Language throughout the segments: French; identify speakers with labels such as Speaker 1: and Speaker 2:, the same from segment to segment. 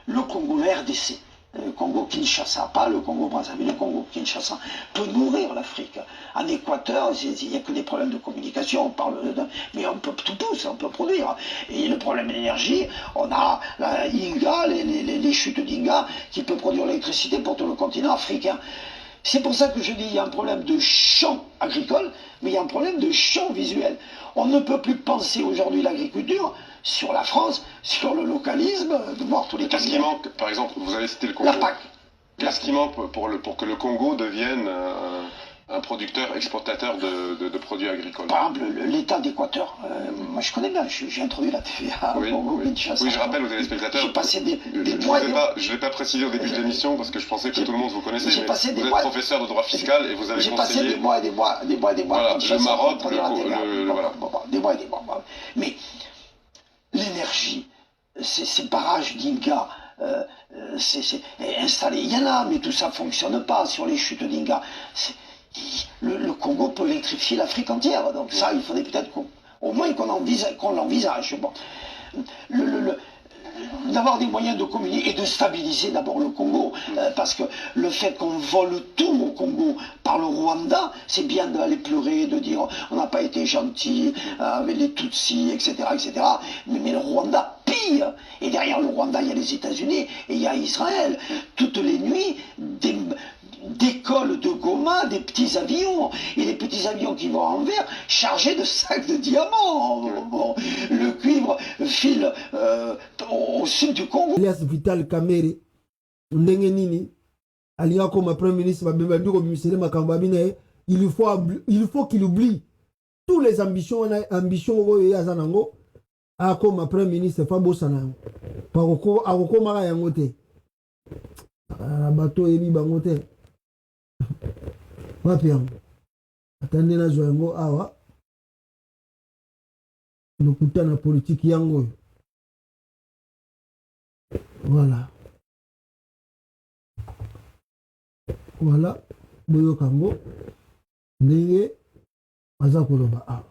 Speaker 1: le Congo, le RDC, le Congo-Kinshasa, pas le Congo-Brazzaville, le Congo-Kinshasa, peut nourrir l'Afrique. En Équateur, il n'y a que des problèmes de communication, on parle mais on peut tout pousser, on peut produire. Et le problème d'énergie, on a la Inga, les chutes d'Inga, qui peut produire l'électricité pour tout le continent africain. C'est pour ça que je dis qu'il y a un problème de champ agricole, mais il y a un problème de champ visuel. On ne peut plus penser aujourd'hui l'agriculture sur la France, sur le localisme, de voir tous les...
Speaker 2: Qu'est-ce qui manque, par exemple, vous avez cité le Congo.
Speaker 1: La PAC.
Speaker 2: Qu'est-ce qui manque pour que le Congo devienne un producteur, exportateur de produits agricoles?
Speaker 1: Par exemple, l'État d'Équateur. Moi, je connais bien, j'ai introduit la TVA au Congo-Kinshasa.
Speaker 2: Oui, je rappelle aux téléspectateurs.
Speaker 1: J'ai passé des
Speaker 2: mois. Je ne l'ai pas précisé au début de l'émission parce que je pensais que tout le monde vous connaissait. Mais vous êtes professeur de droit fiscal et vous avez conseillé.
Speaker 1: J'ai passé des mois et des mois.
Speaker 2: Voilà, le Maroc,
Speaker 1: des mois et des mois. Mais l'énergie, ces barrages d'Inga, c'est installé. Il y en a, mais tout ça ne fonctionne pas sur les chutes d'Inga. Le Congo peut électrifier l'Afrique entière. Donc ça, il faudrait peut-être au moins qu'on l'envisage. Bon. D'avoir des moyens de communiquer et de stabiliser d'abord le Congo. Parce que le fait qu'on vole tout au Congo par le Rwanda, c'est bien d'aller pleurer, de dire on n'a pas été gentil avec les Tutsis, etc. etc. Mais le Rwanda pire. Et derrière le Rwanda, il y a les États-Unis et il y a Israël. Toutes les nuits, d'écoles de Goma, des petits avions, et les petits avions qui vont en verre chargés de sacs de diamants. Bon, le cuivre file au sud du Congo.
Speaker 3: Elias Vital Kamerhe, ndenge nini, alinga comme premier ministre, il faut qu'il oublie toutes les ambitions, yazanango, comme premier ministre, Fabo Sanang, Paroko, Aroko Mara Yangote, Bateau Ebi Bangote. Wapiam atande na zoengo awa nokuta na politique yango voilà boyo kango ndenge aza koloba awa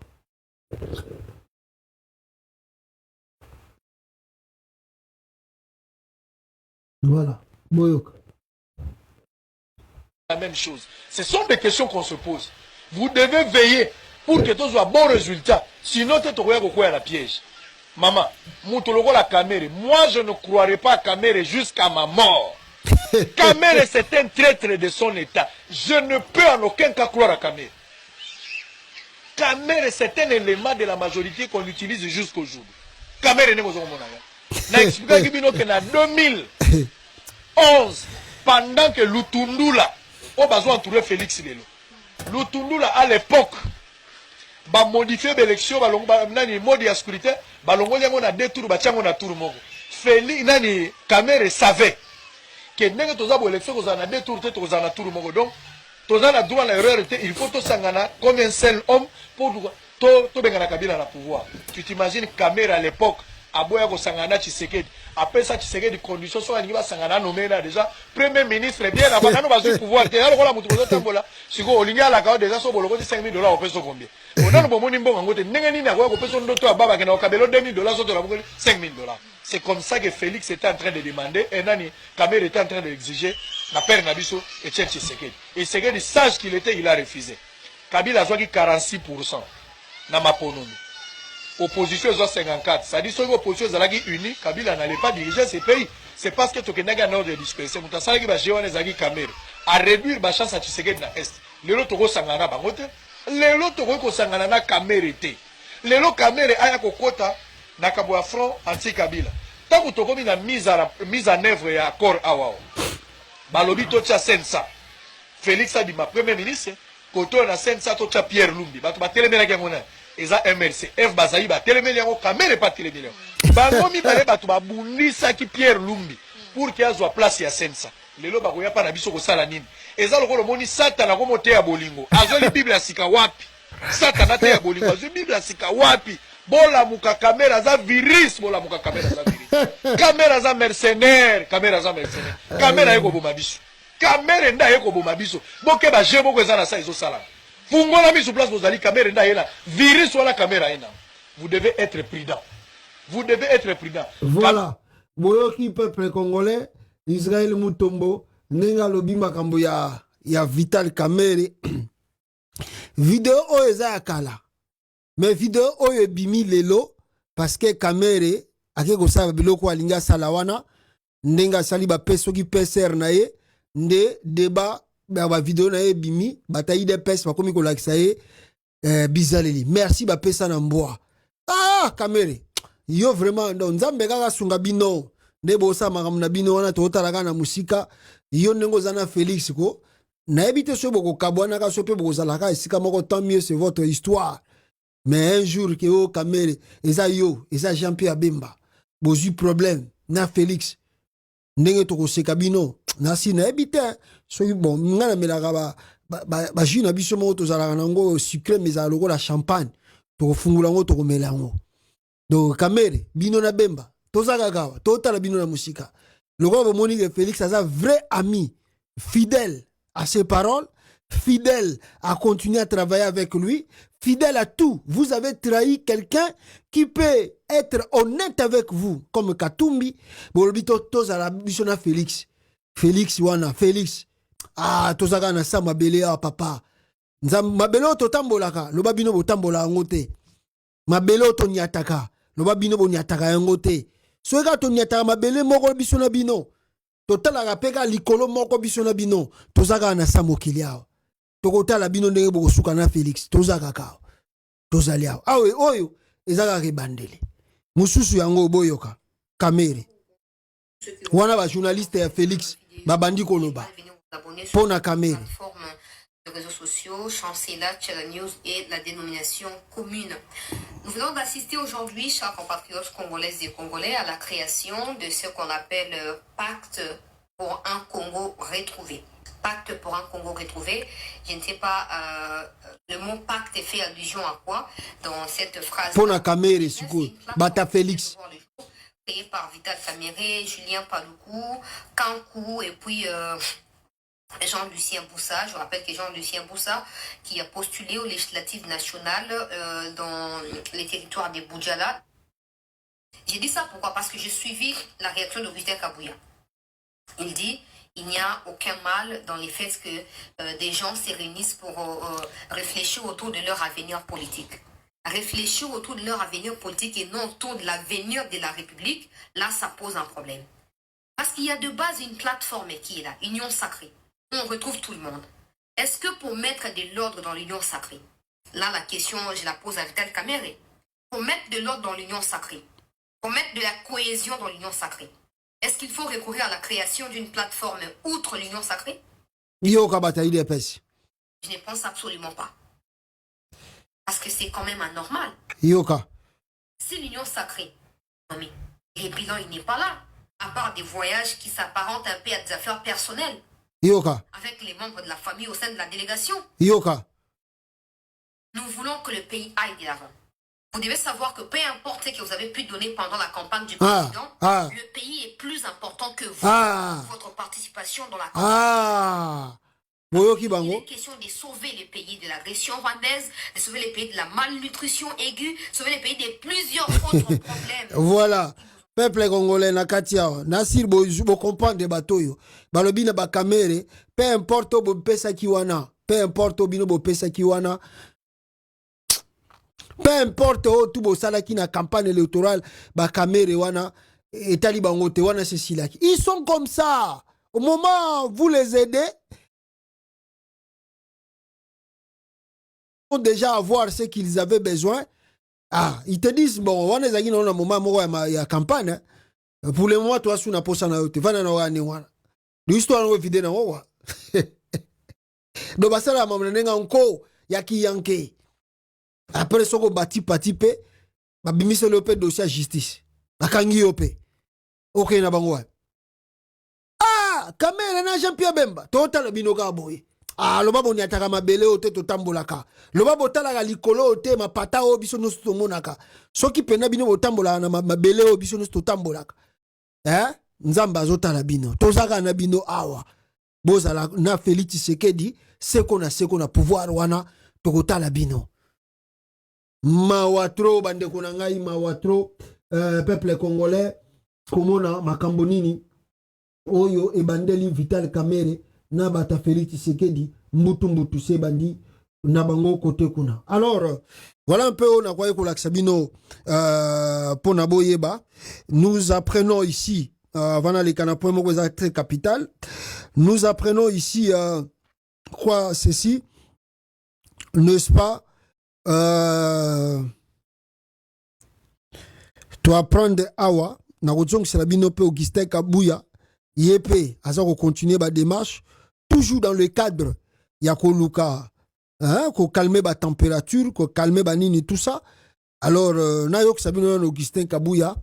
Speaker 3: voilà boyoka.
Speaker 4: La même chose. Ce sont des questions qu'on se pose. Vous devez veiller pour que tout soit bon résultat. Sinon, tu es à la piège. Maman, la Kamerhe. Moi, je ne croirai pas à Kamerhe jusqu'à ma mort. Kamerhe, c'est un traître de son état. Je ne peux en aucun cas croire à Kamerhe. Kamerhe, c'est un élément de la majorité qu'on utilise jusqu'aujourd'hui. Kamerhe, n'est pas n'a expliqué que en 2011, pendant que Lutundula on a entouré Félix Lelo. Lutundula à l'époque, ba modifier l'élection, ba nani mode de sécurité, ba longo yango na deux tours, ba tiango na tour moko. Félix nani Kamerhe savait que nenge toza bo élection toza na deux tours, toza na tour moko. Donc toza na droit à l'erreur, il faut to sangana comme un seul homme pour to bengana Kabila na pouvoir. Tu t'imagines Kamerhe à l'époque aboya ko sangana Tshisekedi. Après ça, Tshisekedi conditions sont à sangana nommé là déjà premier ministre bien avant nous va sur pouvoir. Déjà le mutu ko tambola. Siko olinga la ka déjà so boloko $5,000 au peso combien. On a no bomoni mbongo ngote ndenge nini akoya ko peso ndoto baba kena okabelo $2,000 so to la bokoli $5,000. C'est comme ça que Félix était en train de demander et nani Kamerhe était en train d'exiger na père Nabiso et Tshisekedi. Et Tshisekedi sage qu'il était, il a refusé. Kabila a 46% na maponomi. Opposition est 54. Ça dit que l'opposition est unie, Kabila n'allait pas diriger ce pays. C'est parce que tu as un ordre de disperser. Tu as dit que Kamerhe a réduire la chance à Tshisekedi dans l'Est. Les autres ont sangana bangote. Les autres ont sangana na Kamerhe. Les autres Kamerhe a kokota na kabwa front anti-Kabila. Tant que tu as mis la mise en œuvre et accord à Wao. Balobi to tia sensa. Félix a dit ma premier ministre. Koto na sensa to tia Pierre Lumbi. Ba to ba telemela kemona. Eza MRC F Bazaï ba telemeli yango Kamerhe pas telemeli bango mi bale batu ba bundisa ki Pierre Lumbi pour qu'il azwa place ya sensa lelo ba koya pa na biso ko sala nini eza lokolo moni satana ko mote ya bolingo azoli bible asika wapi satana te ya bolingo azoli bible asika wapi bola muka Kamerhe aza virus bola muka Kamerhe aza virus Kamerhe aza mercenaire Kamerhe ayeko boma biso Kamerhe nda ayeko boma biso boke ba je boko eza na sa izo sala. Vous avez mis sur place vos alliés, Kamerhe là, virus ou la caméra. Vous devez être prudent. Vous devez être prudent.
Speaker 3: Voilà. boyoki peuple congolais Israël Mutombo nenga lobi makambo ya Vital Kamerhe vidéo oyo eza ya kala mais vidéo oyo ebimi lelo parce que Kamerhe ake kosala biloko alingi asala wana ndenga asali bape soki PCR na ye nde deba ba vidéo na ye ebimi batayi de pes bakomi kolakisa ye bizaleli merci bapesa na mbwa Kamerhe yo vraiment ndo nzambe kaka sunga bino nde bosa makambo na bino wana totalaka na musika yo ndengo zana Félix ko na ebite so boko kabwana ka so pe boko zalaka esika moko tant mieux c'est votre histoire mais un jour que yo Kamerhe eza Jean-Pierre Bemba bozu problème na Félix ndenge tokoseka bino nasi na ebite so bon ngana melaka ba jus na biso moko tozalaka nango sucré mais za lokola champagne tokofungula ngo tokomela ngo donc Kamerhe bino na Bemba tozaka kawa totala bino na musika lokola bomoni que Félix a un vrai ami fidèle à ses paroles, fidèle à continuer à travailler avec lui, fidèle à tout. Vous avez trahi quelqu'un qui peut être honnête avec vous, comme Katumbi. Félix. Félix, wana, Félix. Tozaka na sa mabele papa. Mabele to tambolaka, loba bino bo tambola ngote. Mabele to nyataka, loba bino bo nyataka ngote. Soeka to nyataka mabele moko biso na bino. Total la peka likolo moko biso na bino tozaka na samokili awa tokotala bino ndenge bokosuka na Félix tozaka kao tozali awa awe oyo ezaka rebandele mususu yango boyoka Kamerhe wana ba journaliste ya Félix babandi koloba pona Kamerhe
Speaker 5: les réseaux sociaux, Chancela, Channel News et la dénomination commune. Nous venons d'assister aujourd'hui, chers compatriotes congolaises et congolais, à la création de ce qu'on appelle Pacte pour un Congo retrouvé. Pacte pour un Congo retrouvé. Je ne sais pas, le mot pacte fait allusion à quoi dans cette phrase.
Speaker 3: Pour la Kamerhe, Bata Félix.
Speaker 5: Créé par Vital Kamerhe, Julien Paluku, Kankou et puis Jean-Lucien Boussa. Je rappelle que Jean-Lucien Boussa qui a postulé aux législatives nationales dans les territoires des Boudjala. J'ai dit ça pourquoi? Parce que j'ai suivi la réaction d'Augustin Kabouya. Il dit il n'y a aucun mal dans les faits que des gens se réunissent pour réfléchir autour de leur avenir politique. Réfléchir autour de leur avenir politique et non autour de l'avenir de la République, là ça pose un problème. Parce qu'il y a de base une plateforme qui est là, Union Sacrée. On retrouve tout le monde. Est-ce que pour mettre de l'ordre dans l'Union Sacrée, là la question je la pose à Vital Kamerhe, pour mettre de l'ordre dans l'Union Sacrée, pour mettre de la cohésion dans l'Union Sacrée, est-ce qu'il faut recourir à la création d'une plateforme outre l'Union Sacrée? Je ne pense absolument pas. Parce que c'est quand même anormal. Si l'Union Sacrée, le bilan il n'est pas là, à part des voyages qui s'apparentent un peu à des affaires personnelles. Avec les membres de la famille au sein de la délégation. Nous voulons que le pays aille de l'avant. Vous devez savoir que peu importe ce que vous avez pu donner pendant la campagne du président, le pays est plus important que vous, votre participation dans la campagne. Il est question de sauver les pays de l'agression rwandaise, de sauver les pays de la malnutrition aiguë, de sauver les pays de plusieurs autres problèmes.
Speaker 3: Voilà. Peuple congolais na katia Nasir bo comprendre de batoyo balobi na ba Kamerhe peu importe bo pesa kiwana peu importe bino bo pesa kiwana peu importe tout bo sala ki na campagne électorale ba Kamerhe wana etali bango te wana c'est silaki ils sont comme ça au moment vous les aidez ils vont déjà avoir ce qu'ils avaient besoin. Ils te disent, bon, on est à un moment il y a campagne. Pour le moment, toi, tu n'as pas ça. Tu vas dans l'histoire, on va vider dans l'eau. Donc, ça, on a encore, il y a qui yanké. Après, ce qu'on bâtit, patipé, ma bimise le peu dossier à justice. La kangi opé. Ok, na bangwa. Kamerhe na Jean-Pierre Bemba. Total binoga boy. Loba boni ataka mabele ote to tambolaka. Loba botala ga likolo ote mapata o biso no sto monaka. Soki pena bino botambola na mabele o biso no sto tambolaka. Nzamba zotala bino. Tozaka na bino awa. Bozala na Félix Tshisekedi seko na pouvoir wana tokotala bino. Mawatro bande konangai mawatro peuple congolais komona makambo nini oyo ebandeli Vital Kamerhe na bata Félix Tshisekedi mbutu se bandi na bango côté kuna. Alors voilà un peu on a quoi ko laksabino pona boyeba. Nous apprenons ici avant les canapoint moko très capital. Nous apprenons ici quoi ceci, n'est-ce pas, tu apprendre awa na rotsong selabino pe Augustin Kabuya yepe azako continuer ba démarche toujours dans le cadre ya ko luka hein, ko calmer ba température, ko calmer ba nini tout ça. Alors na yok sabino Augustin Kabuya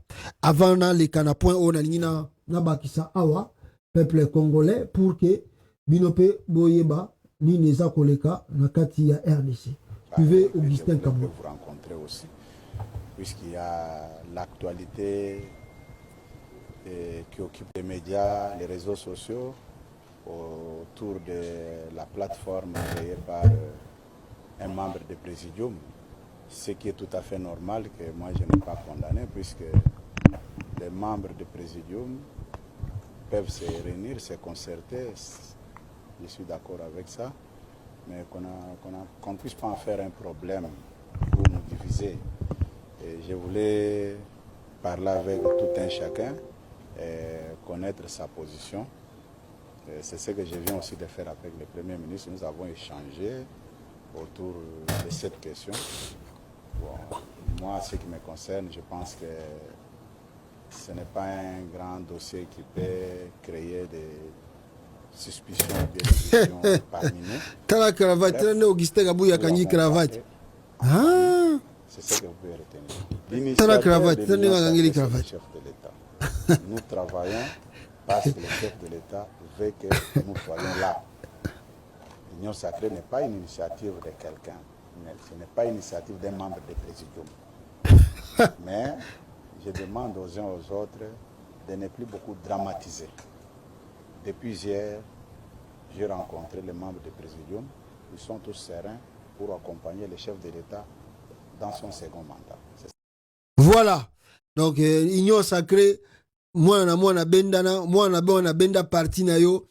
Speaker 3: avant na les canapoint on a lingina na bakisa awa peuple congolais pour que binope boyeba ni neza koleka na kati ya RDC. Suivez Augustin Kabuya.
Speaker 6: Vous rencontrer aussi, puisqu'il y a l'actualité qui occupe les médias, les réseaux sociaux, autour de la plateforme créée par un membre du Présidium, ce qui est tout à fait normal, que moi je n'ai pas condamné, puisque les membres du Présidium peuvent se réunir, se concerter. Je suis d'accord avec ça, mais qu'on ne puisse pas en faire un problème pour nous diviser. Et je voulais parler avec tout un chacun et connaître sa position. C'est ce que je viens aussi de faire avec le Premier ministre. Nous avons échangé autour de cette question. Bon, moi, ce qui me concerne, je pense que ce n'est pas un grand dossier qui peut créer des suspicions ou des divisions parmi nous.
Speaker 3: T'as la cravate, t'as Augustin Kabuya Kanyi cravate. Ah,
Speaker 6: c'est ce que vous pouvez retenir.
Speaker 3: t'as la cravate, t'as
Speaker 6: Le
Speaker 3: la cravate.
Speaker 6: chef de l'État. Nous travaillons parce que le chef de l'État veut que nous soyons là. L'Union sacrée n'est pas une initiative de quelqu'un. Ce n'est pas une initiative d'un membre du Présidium. Mais je demande aux uns aux autres de ne plus beaucoup dramatiser. Depuis hier, j'ai rencontré les membres du Présidium. Ils sont tous sereins pour accompagner le chef de l'État dans son second mandat.
Speaker 3: Voilà. Donc, Union sacrée, moi na benda parti na yo,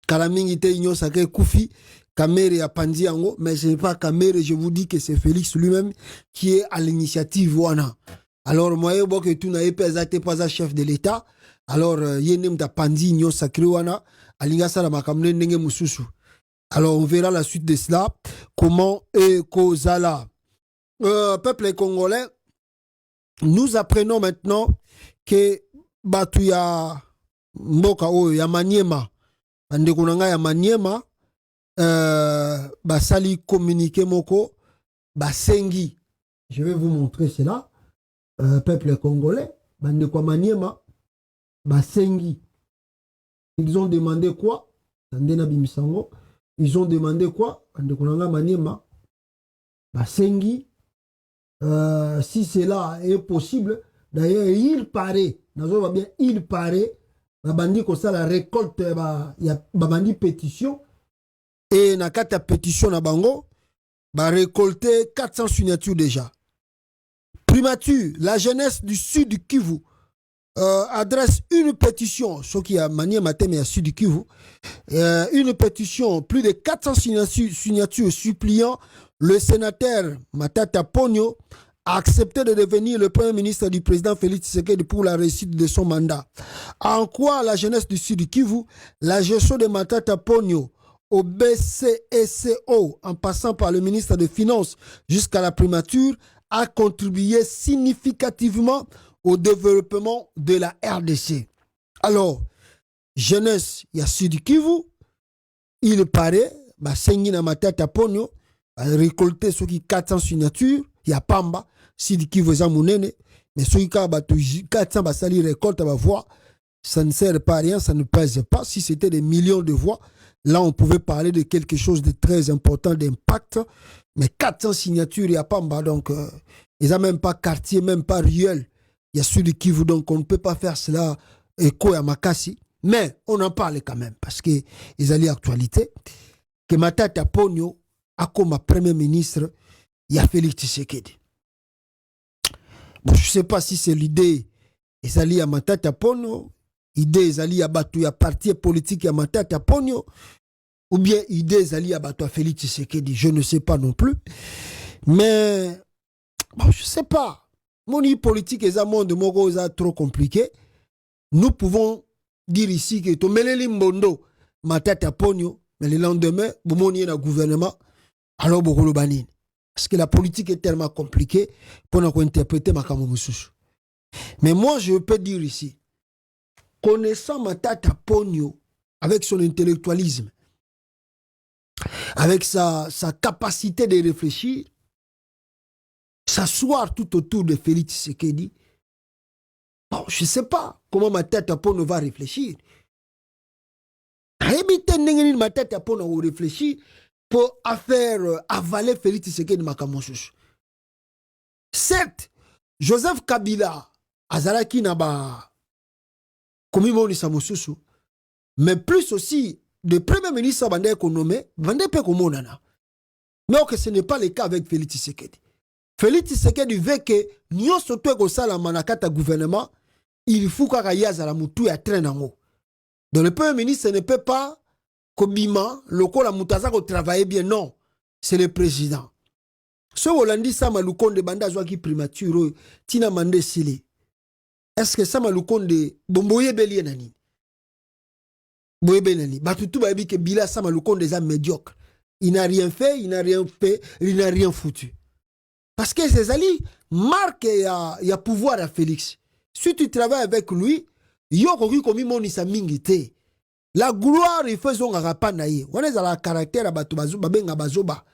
Speaker 3: kalamingi te Union sacrée Koufi, Kamerhe a pandi yango, mais ce n'est pas Kamerhe, je vous dis que c'est Félix lui-même qui est à l'initiative wana. Alors, moi, je vois que tout n'a pas un chef de l'État. Alors, yenem ta pandi Union sacrée wana, alinga sala makamne nenge mususu. Alors, on verra la suite de cela. Comment et Kozala. Peuple congolais, nous apprenons maintenant que Batuya Mboka o ya Maniema, Andekunanga ya Maniema, Basali communiqué moko, Basengi. Je vais vous montrer cela. Peuple congolais, Bandekwa Maniema, Basengi. Ils ont demandé quoi? Ils ont demandé quoi? Andekunanga Maniema, Basengi. Si cela est possible, d'ailleurs, il paraît, il paraît, babandi ko ça la récolte, babandi pétition, et na kata pétition na bango, ba récolter 400 signatures déjà. Primature, la jeunesse du sud du Kivu adresse une pétition, ce qui a manié matin à sud du Kivu, une pétition, plus de 400 signatures suppliant le sénateur Matata Ponyo a accepté de devenir le premier ministre du président Félix Tshisekedi pour la réussite de son mandat. En quoi la jeunesse du Sud Kivu, la gestion de Matata Ponyo au BCECO, en passant par le ministre des Finances jusqu'à la primature, a contribué significativement au développement de la RDC. Alors, jeunesse, il y a Sud Kivu, il paraît, Sengina Matata Ponyo, récolter ceux qui 400 signatures, il y a Pamba, Sidi qui veut mounene, mais ceux qui 400 basali récolte ma voix, ça ne sert pas à rien, ça ne pèse pas. Si c'était des millions de voix, là on pouvait parler de quelque chose de très important, d'impact, mais 400 signatures, il y a Pamba, donc ils n'ont même pas quartier, même pas ruelle, il y a Sidi qui veut, donc on ne peut pas faire cela écho à Makassi, mais on en parle quand même, parce qu'ils allaient actualité, que Matata Ponyo, comme premier ministre, il y a Félix Tshisekedi. Bon, je ne sais pas si c'est l'idée ezali ya Matata Ponyo, idée ezali ya bato ya parti politique ya Matata Ponyo, ou bien idée ezali ya bato ya Félix Tshisekedi, je ne sais pas non plus. Mais bon, je sais pas. Mon politique est un monde trop compliqué. Nous pouvons dire ici que Tomeleli Mbondo, Matata Ponyo, mais le lendemain, Boumoni est dans le gouvernement, alors Bokolo Banine. Parce que la politique est tellement compliquée pour nous interpréter ma Kamoussous. Mais moi, je peux dire ici, connaissant Matata Ponyo, avec son intellectualisme, avec sa capacité de réfléchir, s'asseoir tout autour de Félix Tshisekedi, bon, je ne sais pas comment Matata Ponyo va réfléchir. Matata Ponyo va réfléchir pour faire avaler Félix Tshisekedi Makamoussous. Certes, Joseph Kabila azalaki naba komimoni samosusu, mais plus aussi le premier ministre bande économie bande pe komonana. Mais que ce n'est pas le cas avec Félix Tshisekedi. Félix Tshisekedi veut que nyonso to ko sala manakata gouvernement, il faut ka yazala mutu ya train nango. Donc le premier ministre ne peut pas kobima lokola mutaza ko travailler bien, non, c'est le président. Ce Hollandi Sama Lukonde banda zwaki primature tina mande sili. Est-ce que Sama Lukonde bomboye belie nani? Boye benani. Batutu ba bi ke bila Sama Lukonde est médiocre. Il n'a rien fait, il n'a rien foutu. Parce que ces alliés marquent il y a pouvoir à Félix. Si tu travailles avec lui, yoko komi moni sa mingite. La gloire il fait son rapana ye. On est à la caractère à batu bazuba benga bazoba.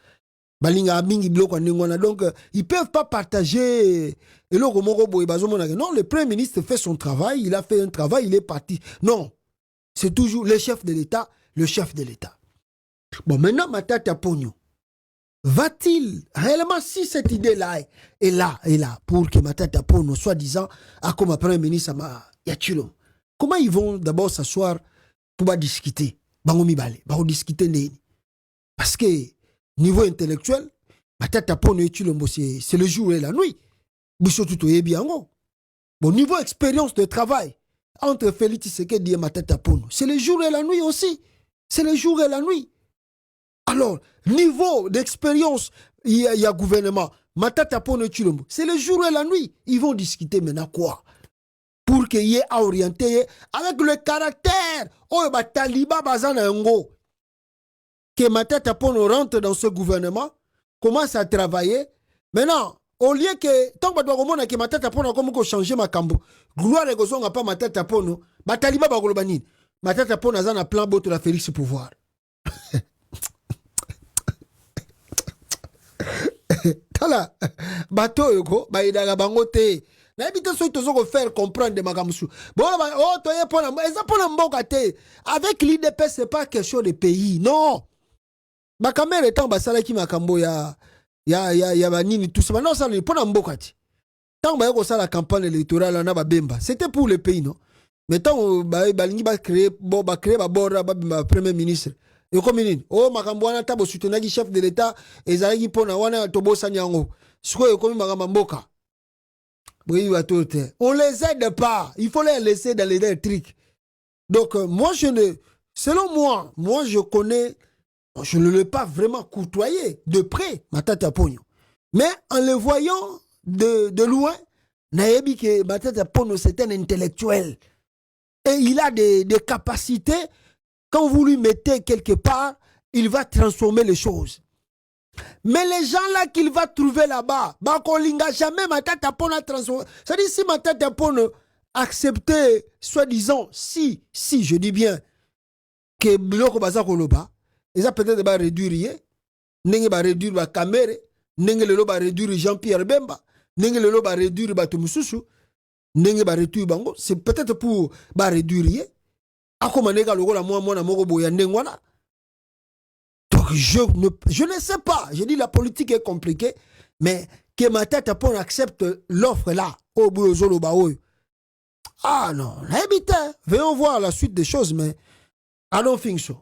Speaker 3: Balinga mingi bloko ndengona, donc ils peuvent pas partager et le romoro boy bazomona. Non, le premier ministre fait son travail, il a fait un travail, il est parti. Non, c'est toujours le chef de l'État, le chef de l'État. Bon, maintenant Matata Ponyo, va-t-il réellement, si cette idée-là est là pour que Matata Ponyo soi-disant a comme premier ministre à Yachulom, comment ils vont d'abord s'asseoir pour discuter? Bangomi bale, ba discuter neni. Parce que niveau intellectuel, Matata Ponyo c'est le jour et la nuit. Bon, niveau expérience de travail, entre Félix Tshisekedi et Matata Ponyo, c'est le jour et la nuit aussi. C'est le jour et la nuit. Alors, niveau d'expérience, il y a gouvernement, Matata Ponyo Chilombo, c'est le jour et la nuit. Ils vont discuter maintenant quoi? Pour qu'il y ait à orienter avec le caractère. Oh, bah, Taliba Bazana Ngo. Que Matata Ponyo rentre dans ce gouvernement, commence à travailler. Maintenant, au lieu que, tant que Matata Ponyo a changé ma cambo, gloire et gozon n'a pas Matata Ponyo, Taliba Bagolobanine. Matata Ponyo a un plan beau de la Félix pouvoir. Tala, bateau yoko, baïdaga bangote. N'habite soit toujours faire comprendre de Magamusu. Bon, oh, toi, avec l'IDP, c'est pas quelque chose de pays. Non. Ma caméra étant basala qui m'a cambo ya banini tout ça. Non, ça n'est pas un bokati. Tant que ça la campagne électorale on a bemba. C'était pour le pays, non. Mais tant balingi ba créer bora ba premier ministre. Et comme ini, oh makambo wana tabo soutenir le chef de l'État et zalaki pona wana tobo sanyango. Siko comme makamba mboka. On les aide pas. Il faut les laisser dans les trucs. Donc moi selon moi je connais. Je ne l'ai pas vraiment côtoyé de près, Matata Ponyo. Mais en le voyant de loin, Nayebi que Matata Ponyo c'est un intellectuel. Et il a des capacités. Quand vous lui mettez quelque part, il va transformer les choses. Mais les gens là qu'il va trouver là-bas, Bakolinga jamais Matata Ponyo transformer. C'est-à-dire si Matata Ponyo acceptait, soi-disant, si je dis bien, que Biloko Bazakoloba, ils ont peut-être pas réduire, n'engé pas réduire la caméra, n'engé le ba réduire Jean-Pierre Bemba, n'engé le ba réduire Batumususu, n'engé pas réduire Bango, c'est peut-être pour ba réduire. Akoma nega logo la moi na moko boya ndengwana. Donc je ne sais pas, je dis la politique est compliquée, mais que Matata Ponyo accepte l'offre là, au bout de ba oyo. Ah non, l'habité, venons voir la suite des choses, mais I don't think so.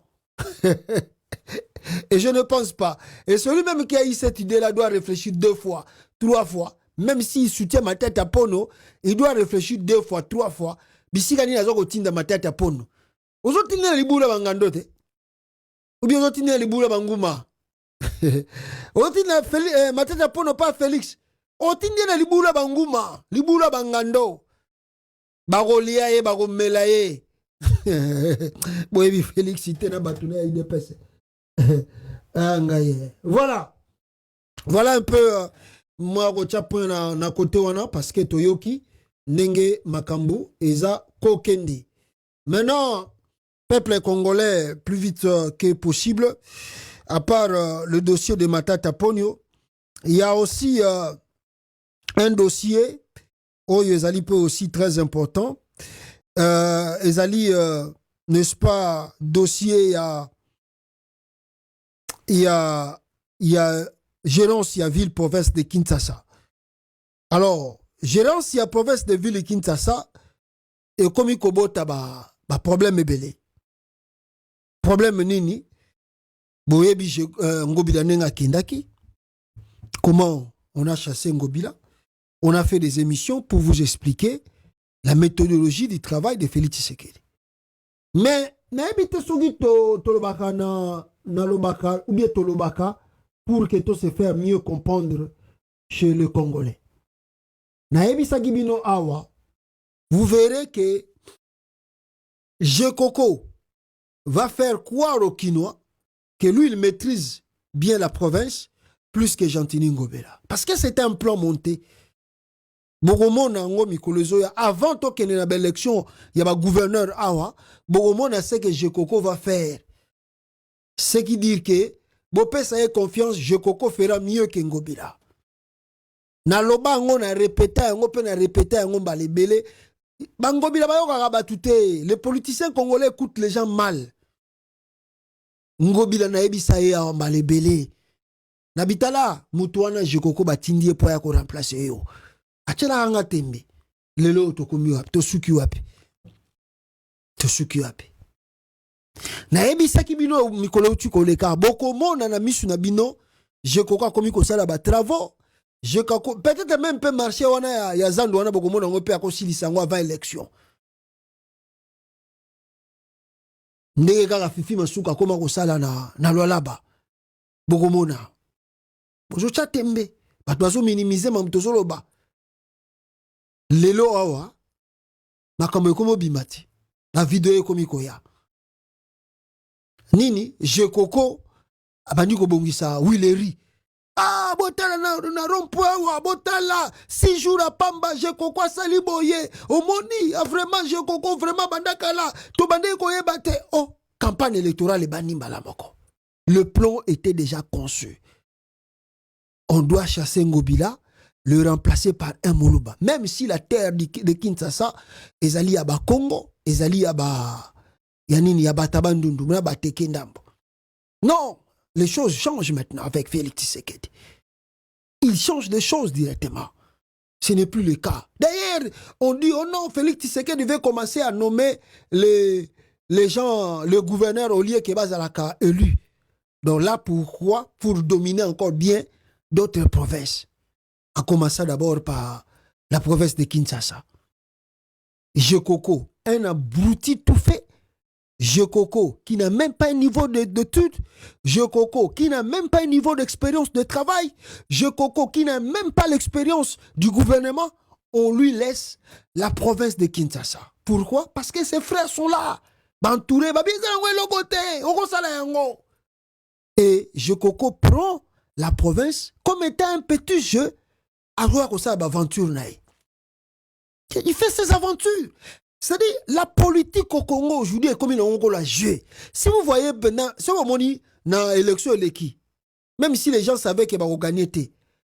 Speaker 3: Et je ne pense pas. Et celui même qui a eu cette idée-là doit réfléchir 2 fois, 3 fois, même s'il soutient Matata Ponyo, il doit réfléchir 2 fois, 3 fois. Bisika ni azoko tinda Matata Ponyo. Ozotinda libula bangandote. Ou bien ozotinda libula banguma. Ozotinda Matata Ponyo pas Félix. Otinda libula banguma, libula bangando. Barolia ye, baromela ye. Boyebi Félix itena batuna ya IDPS. Voilà. Voilà un peu moi rocha point na côté wana parce que toyoki nenge makambo eza kokendi. Maintenant peuple congolais plus vite que possible à part le dossier de Matata Ponyo, il y a aussi un dossier Oyo ezali peut aussi très important. Ezali n'est-ce pas dossier il y a gérance, il y a ville province de Kinshasa. Alors, gérance, il y a province de ville de Kinshasa, et comme il kobota ba problème ebele. Problème nini? Boyebi Ngobila nenga kindaki. Comment on a chassé Ngobila? On a fait des émissions pour vous expliquer la méthodologie du travail de Félix Tshisekedi. Mais, naebite sogi tolobaka na lobaka, ou bien tolobaka, pour que tout se fasse mieux comprendre chez le Congolais. Naebisa Gibino Awa, vous verrez que Jekoko va faire croire aux Kinois que lui, il maîtrise bien la province plus que Gentini Ngobela. Parce que c'était un plan monté. Avant qu'il y ait une élection, il y a un gouverneur Awa, Bogomona sait que Jekoko va faire. Ce qui dit que Bopé ça y confiance, Jekoko fera mieux que Ngobila. Na loba on a répété, on peut répéter, on va les belé. Ngobila ba yoka batute. Les politiciens congolais écoutent les gens mal. Ngobila na ebisa ye on va les belé. Nabitala mutuana Jekoko batindie pour ya ko remplacer yo. Achela anga tembe. Lelo tokomi wapi, tosuki wapi. Tosuki wapi. Na ebisa ki bino mikolo uti koleka boko mona na misu na bino Jekoko komi ko sala ba travaux. Jekoko peut-être même peut marcher wana ya zando wana boko mona ngope akosilisa ngo avant élection. Ndenge kaka fifi masuka koma ko sala na lwalaba. Boko mona. Bozo chatembe. Bato bazo minimiser mamtozo loba. Lelo awa makambo ekomo bimati na video ekomi koya nini Jekoko abandi ko bongisa Wileri botala na rond-point wa botala 6 jours à pamba Jekoko asali boye omoni vraiment Jekoko vraiment bandakala to bande ko yebate campagne électorale banimba la moko. Le plan était déjà conçu. On doit chasser Ngobila, le remplacer par un Moluba. Même si la terre de Kinshasa est allée à Congo, est allée à Yanini, à Tabandundu, à Tekendambo. Non, les choses changent maintenant avec Félix Tshisekedi. Il change les choses directement. Ce n'est plus le cas. D'ailleurs, on dit, oh non, Félix Tshisekedi devait commencer à nommer les gens, le gouverneur au lieu que Bazalaka élu. Donc là, pourquoi? Pour dominer encore bien d'autres provinces. En commençant d'abord par la province de Kinshasa. Jekoko, un abruti tout fait. Jekoko, qui n'a même pas un niveau d'études. Jekoko, qui n'a même pas un niveau d'expérience de travail. Jekoko, qui n'a même pas l'expérience du gouvernement. On lui laisse la province de Kinshasa. Pourquoi? Parce que ses frères sont là. Bantouré, et Jekoko prend la province comme étant un petit jeu. Il fait ses aventures. C'est-à-dire, la politique au Congo aujourd'hui est comme une on la jouer. Si vous voyez, si vous voyez dans l'élection, même si les gens savaient qu'ils vont gagner,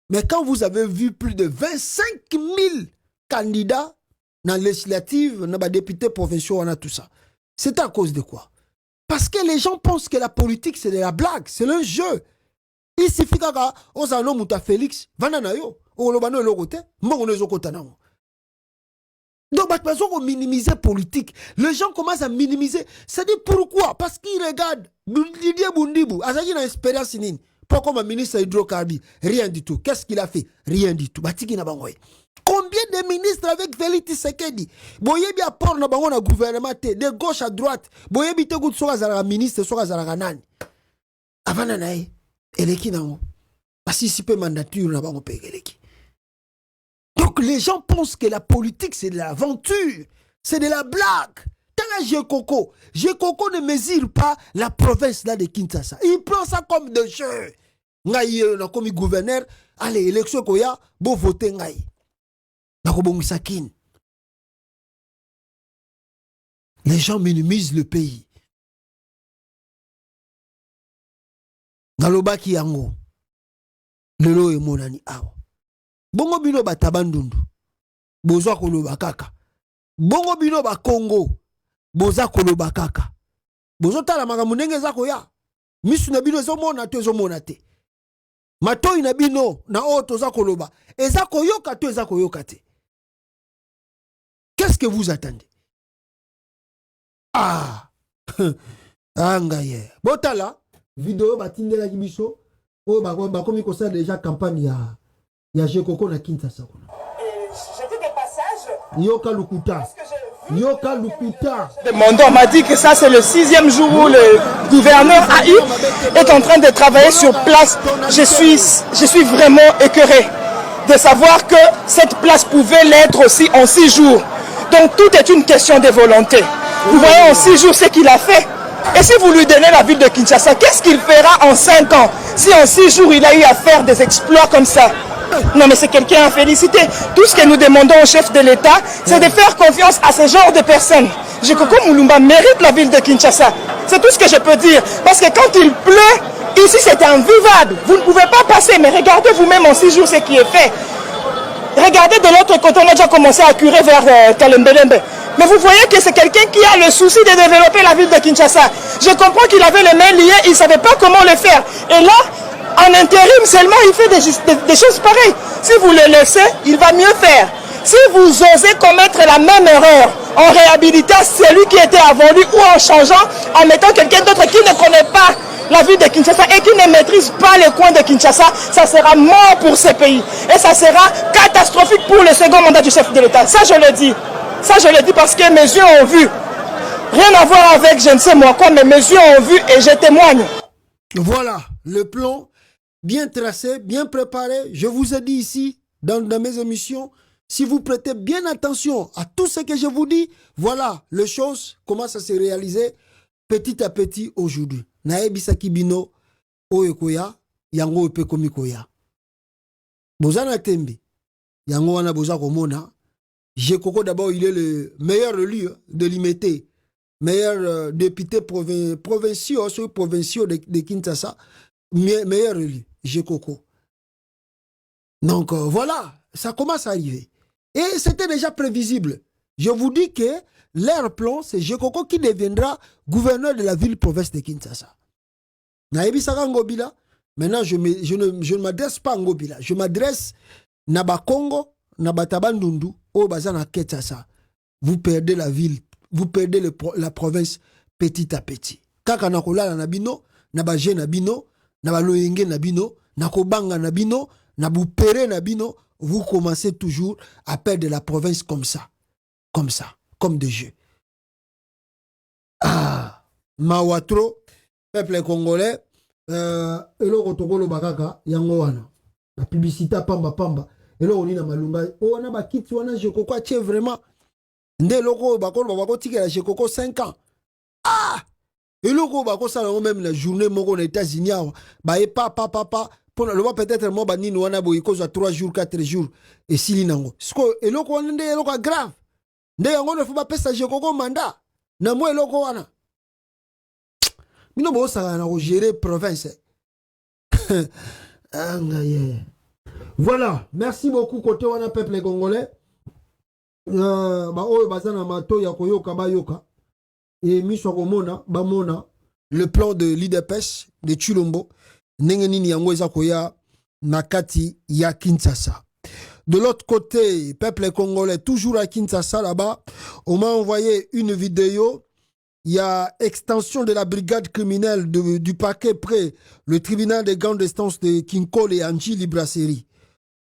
Speaker 3: mais quand vous avez vu plus de 25 000 candidats dans la législative, dans les députés provinciaux, on a tout ça. C'est à cause de quoi? Parce que les gens pensent que la politique, c'est de la blague, c'est le jeu. Il suffit qu'on s'en nomme à Félix, Vananayo. Donc, on minimiser politique. Les gens commencent à minimiser. C'est-à-dire pourquoi? Parce qu'ils regardent Didier Bundibou, Azaki n'a expérience. Pourquoi comme ministre hydrocarbures? Rien du tout. Qu'est-ce qu'il a fait? Rien du tout. Batiki na bangoye. Combien de ministres avec Félix Tshisekedi? Boyebi apport na bango na gouvernement de gauche à droite. Boyebi te gout soka zara ministre soka zara nani. Avant nae eleki nango. Participer mandature na bango pe eleki. Donc les gens pensent que la politique c'est de l'aventure, c'est de la blague. Tala Jekoko ne mesure pas la province là de Kinshasa. Il prend ça comme de jeu. Ngai na comme gouverneur, allez élection koya, bo voter ngai. Les gens minimisent le pays. Naloba ki yango. Lelo e monani awa. Bongo bino batabandundu. Bozwa koloba kaka. Bongo bino ba Congo. Boza koloba kaka. Bozo tala makambo ndenge za koya. Misu na bino ezomona te. Matoi na bino na o toza koloba. Eza koyoka to eza koyoka te. Qu'est-ce que vous attendez? Ah! Angaye. Botala, vidéo batindela kibiso. Oh, bakomi kosa déjà campagne ya Jekoko na Kinshasa.
Speaker 7: J'étais des passages.
Speaker 3: Yoka Lukuta. Yoka Lukuta.
Speaker 7: On m'a dit que ça c'est le 6e jour où le gouverneur AI est en train de travailler sur place. Je suis vraiment écœuré de savoir que cette place pouvait l'être aussi en 6 jours. Donc tout est une question de volonté. Vous voyez en 6 jours ce qu'il a fait. Et si vous lui donnez la ville de Kinshasa, qu'est-ce qu'il fera en 5 ans? Si en 6 jours il a eu à faire des exploits comme ça. Non mais c'est quelqu'un à féliciter. Tout ce que nous demandons au chef de l'État, c'est de faire confiance à ce genre de personnes. Jekoko Mulumba mérite la ville de Kinshasa. C'est tout ce que je peux dire. Parce que quand il pleut, ici c'est invivable. Vous ne pouvez pas passer, mais regardez vous-même en 6 jours ce qui est fait. Regardez de l'autre côté, on a déjà commencé à curer vers Kalembelembe. Mais vous voyez que c'est quelqu'un qui a le souci de développer la ville de Kinshasa. Je comprends qu'il avait les mains liées, il ne savait pas comment le faire. Et là, en intérim seulement, il fait des choses pareilles. Si vous le laissez, il va mieux faire. Si vous osez commettre la même erreur en réhabilitant celui qui était avant lui ou en changeant, en mettant quelqu'un d'autre qui ne connaît pas la ville de Kinshasa et qui ne maîtrise pas les coins de Kinshasa, ça sera mort pour ce pays. Et ça sera catastrophique pour le second mandat du chef de l'État. Ça, je le dis. Ça, je le dis parce que mes yeux ont vu. Rien à voir avec je ne sais moi quoi, mais mes yeux ont vu et je témoigne.
Speaker 3: Voilà, le plan bien tracé, bien préparé. Je vous ai dit ici, dans mes émissions, si vous prêtez bien attention à tout ce que je vous dis, voilà, les choses commencent à se réaliser petit à petit aujourd'hui. Naebisaki bino oyekoya yango epe komikoya. Bozana tembe yango wana boza komona. Jekoko d'abord il est le meilleur lieu de l'imité, meilleur député provinciaux de Kinshasa, meilleur lieu Jekoko. Donc voilà, ça commence à arriver. Et c'était déjà prévisible. Je vous dis que leur plan, c'est Jekoko qui deviendra gouverneur de la ville-province de Kinshasa. Naebisaka Ngobila, maintenant je ne m'adresse pas à Ngobila, je m'adresse à Bakongo, à Batabandundu, au Bazana Kinshasa. Vous perdez la ville, vous perdez la province petit à petit. Kaka nakola na bino, na baje na bino, na baloyenge na bino, na kobanga na bino, na boupere na bino, vous commencez toujours à perdre la province comme ça, comme de jeu. Ah, Mawatro, peuple congolais, eloko tokolo bakaka yango wana. La publicité pamba. Eloko ni na malunga, o wana bakiti wana Jekoko atie vraiment. Nde eloko bakolo bako tikela Jekoko 5 ans. Ah! Eloko bako sala même la journée moko na États-Unis, ba e papa pour le voir peut-être mo banini wana boy cause 3 jours 4 jours et sili nango. Sko eloko wana nde eloko grave. Nde yango ne faut pas pesa Jekoko mandat. Na mo eloko wana. Mino bo sala na gérer province. Voilà, merci beaucoup côté wana peuple congolais. Ba oyo bazana mato ya koyoka bayoka. Et miswa komona bamona le plan de l'IDPS de Chulombo ndenge nini yango eza koya nakati ya Kinshasa. De l'autre côté, peuple congolais toujours à Kinshasa là-bas, on m'a envoyé une vidéo il y a extension de la brigade criminelle du parquet près le tribunal de grande instance de Kinkole et Anjili Brasserie.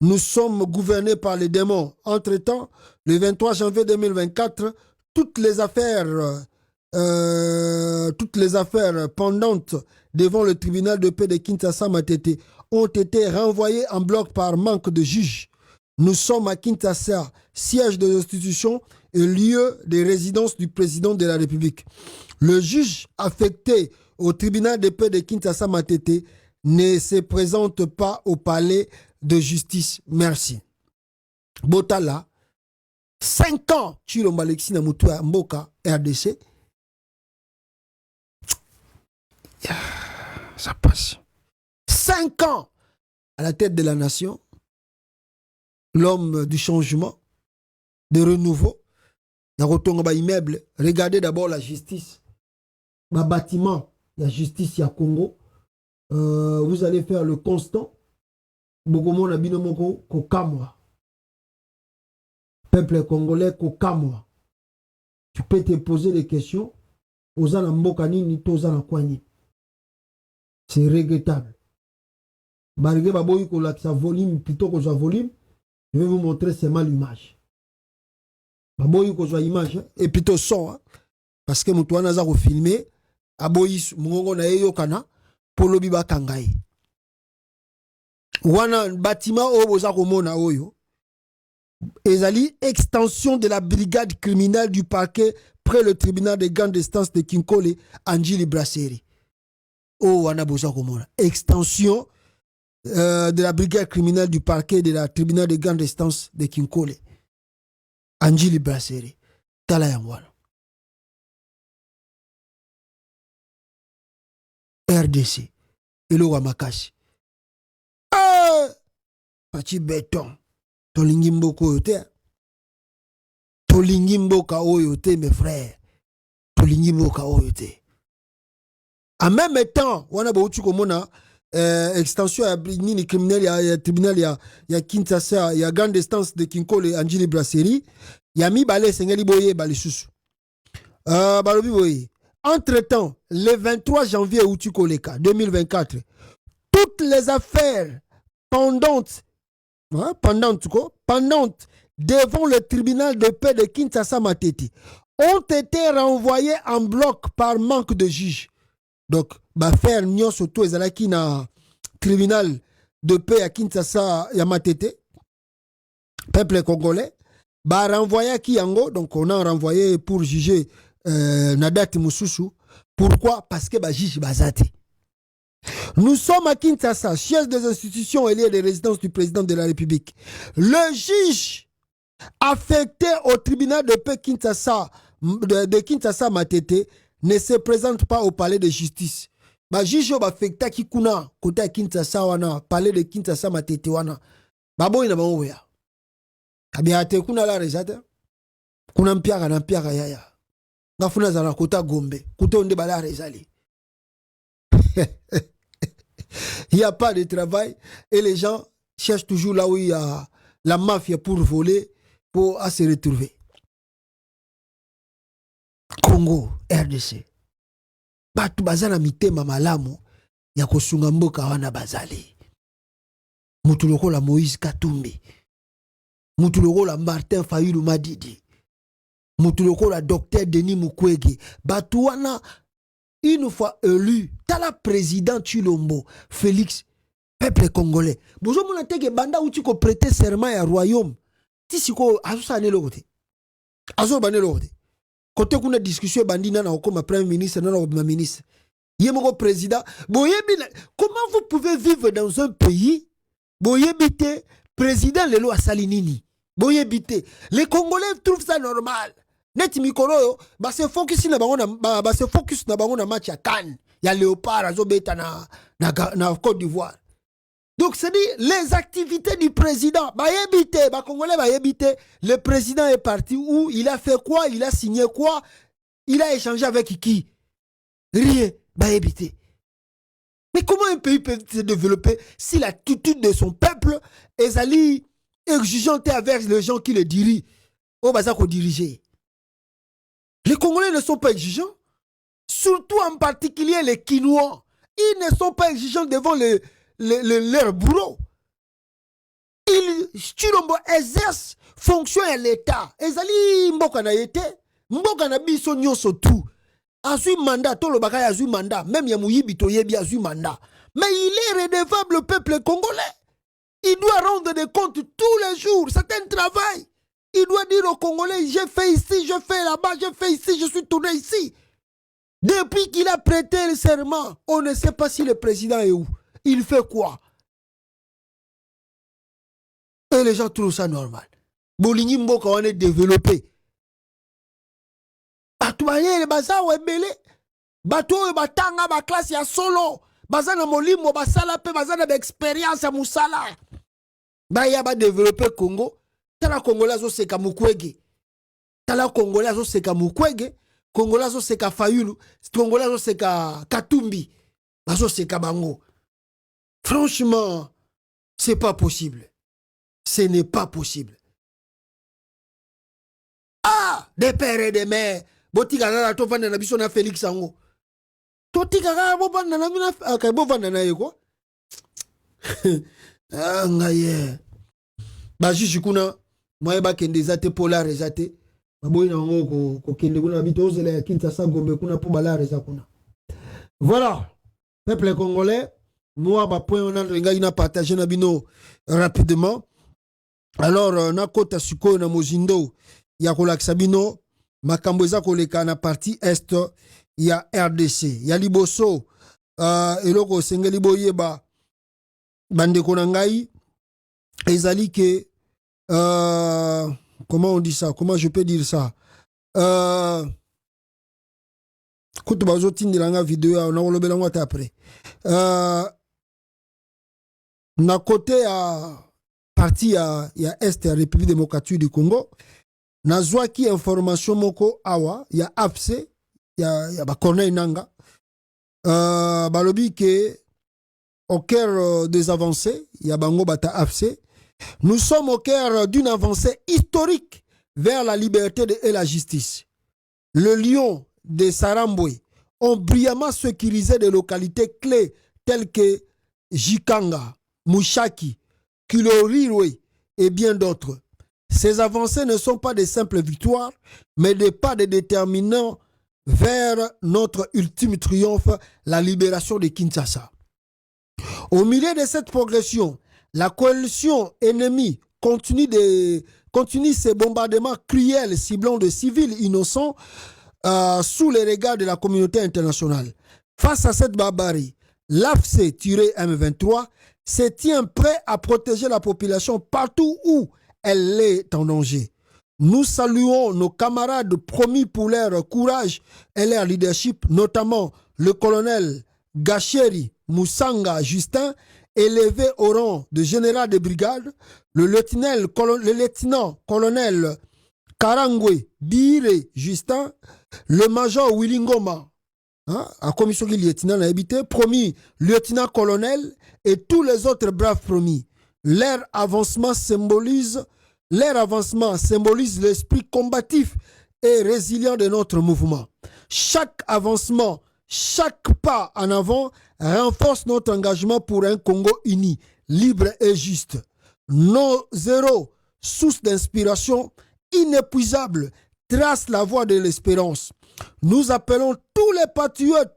Speaker 3: Nous sommes gouvernés par les démons. Entre-temps, le 23 janvier 2024, toutes les affaires pendantes devant le tribunal de paix de Kinshasa Matete ont été renvoyées en bloc par manque de juges. Nous sommes à Kinshasa, siège de l'institution et lieu de résidence du président de la République. Le juge affecté au tribunal de paix de Kinshasa Matete ne se présente pas au palais de justice. Merci. Botala, 5 ans, Chilomba Alexis Namutua Mboka, RDC. Ça passe. 5 ans à la tête de la nation. L'homme du changement, de renouveau. Immeuble. Regardez d'abord la justice. Ma bâtiment, la justice, il y a Congo. Vous allez faire le constant. Bogomo na binomoko kokamwa. Peuple congolais kokamwa. Tu peux te poser des questions. Ozana mboka nini tozana kwani. C'est regrettable. Barige baboyi ko laksa volume plutôt que sa volume. Je vais vous montrer seulement l'image. Baboyi ko image et plutôt son hein? Parce que mutuana za ko filmer aboyi mungongo na yeyo kana polobi ba kangai. Wana bâtiment o boza komona oyo ezali extension de la brigade criminelle du parquet près le tribunal de grande instance de Kinkole Anjili Brasserie. Oh wana boza komona extension de la brigade criminelle du parquet de la tribunal de grande instance de Kinkole Anjili Brasserie. Tala yangwana. RDC. Elo wa makashi. Pachi béton. Tolingi mboko oyote. Tolingi mboka oyote, mes frères. Tolingi mboka oyote. En même temps, wana ba uchi komona extension ya nini criminel ya tribunal ya Kinshasa ya grande instance de Kinkole Anjili Brasserie ya mi bale sengeli boye bale susu. Balobi boye. Entre-temps, le 23 janvier uchi koleka 2024, toutes les affaires pendantes devant le tribunal de paix de Kinshasa Matete ont été renvoyées en bloc par manque de juges. Donc, faire nyon surtout ezalaki na tribunal de paix à Kinshasa ya Matete, peuple congolais, renvoyé ki yango, donc on a renvoyé pour juger Nadati Moussousou. Pourquoi? Parce que juge bazate. Nous sommes à Kinshasa, siège des institutions et lieu de résidence du président de la République. Le juge affecté au tribunal de paix Kinshasa, de Kinshasa Matete ne se présente pas au palais de justice. Juge affecté qui kuna côté Kinshasa wana, palais de Kinshasa Matete wana. Babo ina bango ya. Kabiate kuna la rezate. Kuna mpiaga na mpiaga yaya. Ngafuna zana kota Gombe. Kote onde bala rezali. Il n'y a pas de travail et les gens cherchent toujours là où il y a la mafia pour voler, pour se retrouver. Congo, RDC. Batu bazana mitema malamu ya kosunga mboka wana bazali. Mutu lokola Moïse Katumbi. Mutu lokola Martin Fayulu Madidi. Mutu lokola Docteur Denis Mukwege. Batu wana une fois élu, tala président Chilombo, Félix, peuple congolais. Bonjour mon teke banda ou tu ko prêter serment à royaume. Tisiko asusa ne lokote. Aso bane lokote. Côté kuna discussion bandina na okoma premier ministre na na ministre. Yemoko président, boyebi comment vous pouvez vivre dans un pays boyebite président lelo asali nini? Boyebite. Les Congolais trouvent ça normal. Net mikolo se focus na bango na se focus na bango na match ya CAN ya Léopard azobeta na Côte d'Ivoire. Donc c'est dit les activités du président bayebite ba congolais bayebite le président est parti où il a fait quoi, il a signé quoi, il a échangé avec qui? Rien bayebite. Mais comment un pays peut se développer si l'attitude de son peuple est allée exigeante avec les gens qui le dirigent au bazar qu'on dirigeait? Les Congolais ne sont pas exigeants. surtout en particulier les Quinois. Ils ne sont pas exigeants devant leur bourreau. Ils exercent fonction à l'État. Ezali mboka na yete, mboka na biso nyonso tout. Azui mandat, tout le bagay azui mandat, même Yamuyibi Toyebi azui mandat. Mais il est redevable au peuple congolais. Il doit rendre des comptes tous les jours. C'est un travail. Il doit dire aux Congolais, j'ai fait ici, je fais là-bas, j'ai fait ici, je suis tourné ici. Depuis qu'il a prêté le serment, on ne sait pas si le président est où. Il fait quoi? Et les gens trouvent ça normal. Bolingi Mboka, on est développé. Batouaye, baza ou ebele. Batou batanga ba classe ya solo. Baza na molimo basala pe baza na expérience ya musala. Ba ya ba développer Congo. Tala Congolais zo seka Mukwege. Tala Congolais zo seka Mukwege. Congolais zo seka Fayulu. Congolais zo seka Katumbi. Bazo seka bango. Franchement, c'est pas possible. Ce n'est pas possible. Ah, des pères et des mères. Botika na to vanda na biso na Félix Ango. Totika ga bo vanda na mina ka bo vanda na yeko. Ah ngaye. Ba juge kuna moye ba kende zate polar zate. Ba boy na ngo ko kende kuna bito zela ya Kinshasa Gombe kuna po balare za kuna. Voilà. Peuple congolais, moi ba point on a nga ina partager na bino rapidement. Alors na kota suko na mozindo ya kolakisa bino makambo eza koleka na partie est ya RDC ya liboso eloko sengeli boyeba bandeko na ngai ezali ke comment on dit ça, comment je peux dire ça, kutu bazo tindela nga video na olobela ngo ta après na côté ya partie ya est ya République démocratique du Congo nazwaki information moko awa ya AFC ya ba Corneille Nanga balobi ke au cœur des avancées ya bango bata AFC, nous sommes au cœur d'une avancée historique vers la liberté et la justice. Le lion de Sarambwe ont brillamment sécurisé des localités clés telles que Jikanga, Mushaki, Kilorirwe et bien d'autres. Ces avancées ne sont pas des simples victoires, mais des pas de déterminants vers notre ultime triomphe, la libération de Kinshasa. Au milieu de cette progression, la coalition ennemie continue ses bombardements cruels ciblant de civils innocents sous les regards de la communauté internationale. Face à cette barbarie, l'AFC-M23 se tient prêt à protéger la population partout où elle est en danger. Nous saluons nos camarades promis pour leur courage et leur leadership, notamment le colonel Gacheri Moussanga Justin, élevé au rang de général de brigade, le lieutenant-colonel Karangwe Bire Justin, le major Willingoma, à commission qui lieutenant a habité, promis lieutenant-colonel, et tous les autres braves promis. Leur avancement symbolise l'esprit combatif et résilient de notre mouvement. Chaque avancement, chaque pas en avant renforce notre engagement pour un Congo uni, libre et juste. Nos zéros, source d'inspiration inépuisable, tracent la voie de l'espérance. Nous appelons tous les patriotes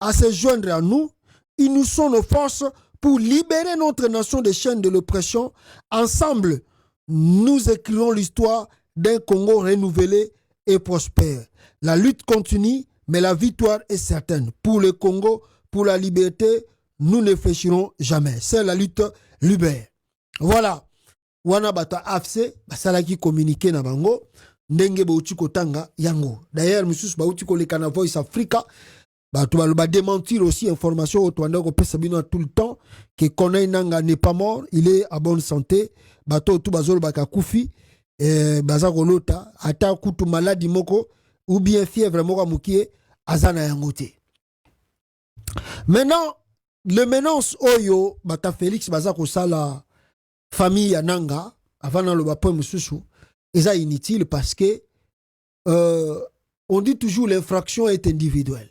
Speaker 3: à se joindre à nous. Unissons nos forces pour libérer notre nation des chaînes de l'oppression. Ensemble, nous écrivons l'histoire d'un Congo renouvelé et prospère. La lutte continue, mais la victoire est certaine. Pour le Congo, pour la liberté, nous ne fléchirons jamais. C'est la lutte libère. Voilà. Wana bata AFC, basala ki communiqué na bango, ndenge bauti kotanga yango. D'ailleurs, monsieur bauti koleka na Voice Africa, tu vas démentir aussi information au Rwanda ko pesa bino tout le temps que Corneille Nanga n'est pas mort, il est à bonne santé. Bato tout bazolo baka kufi baza kolota ata kutu maladie moko ou bien fièvre moko mukie azana yangote. Maintenant, le menace oyo bata Félix baza ko sala famille ya Nanga avant dans le bapo mususu eza inutile parce que on dit toujours l'infraction est individuelle.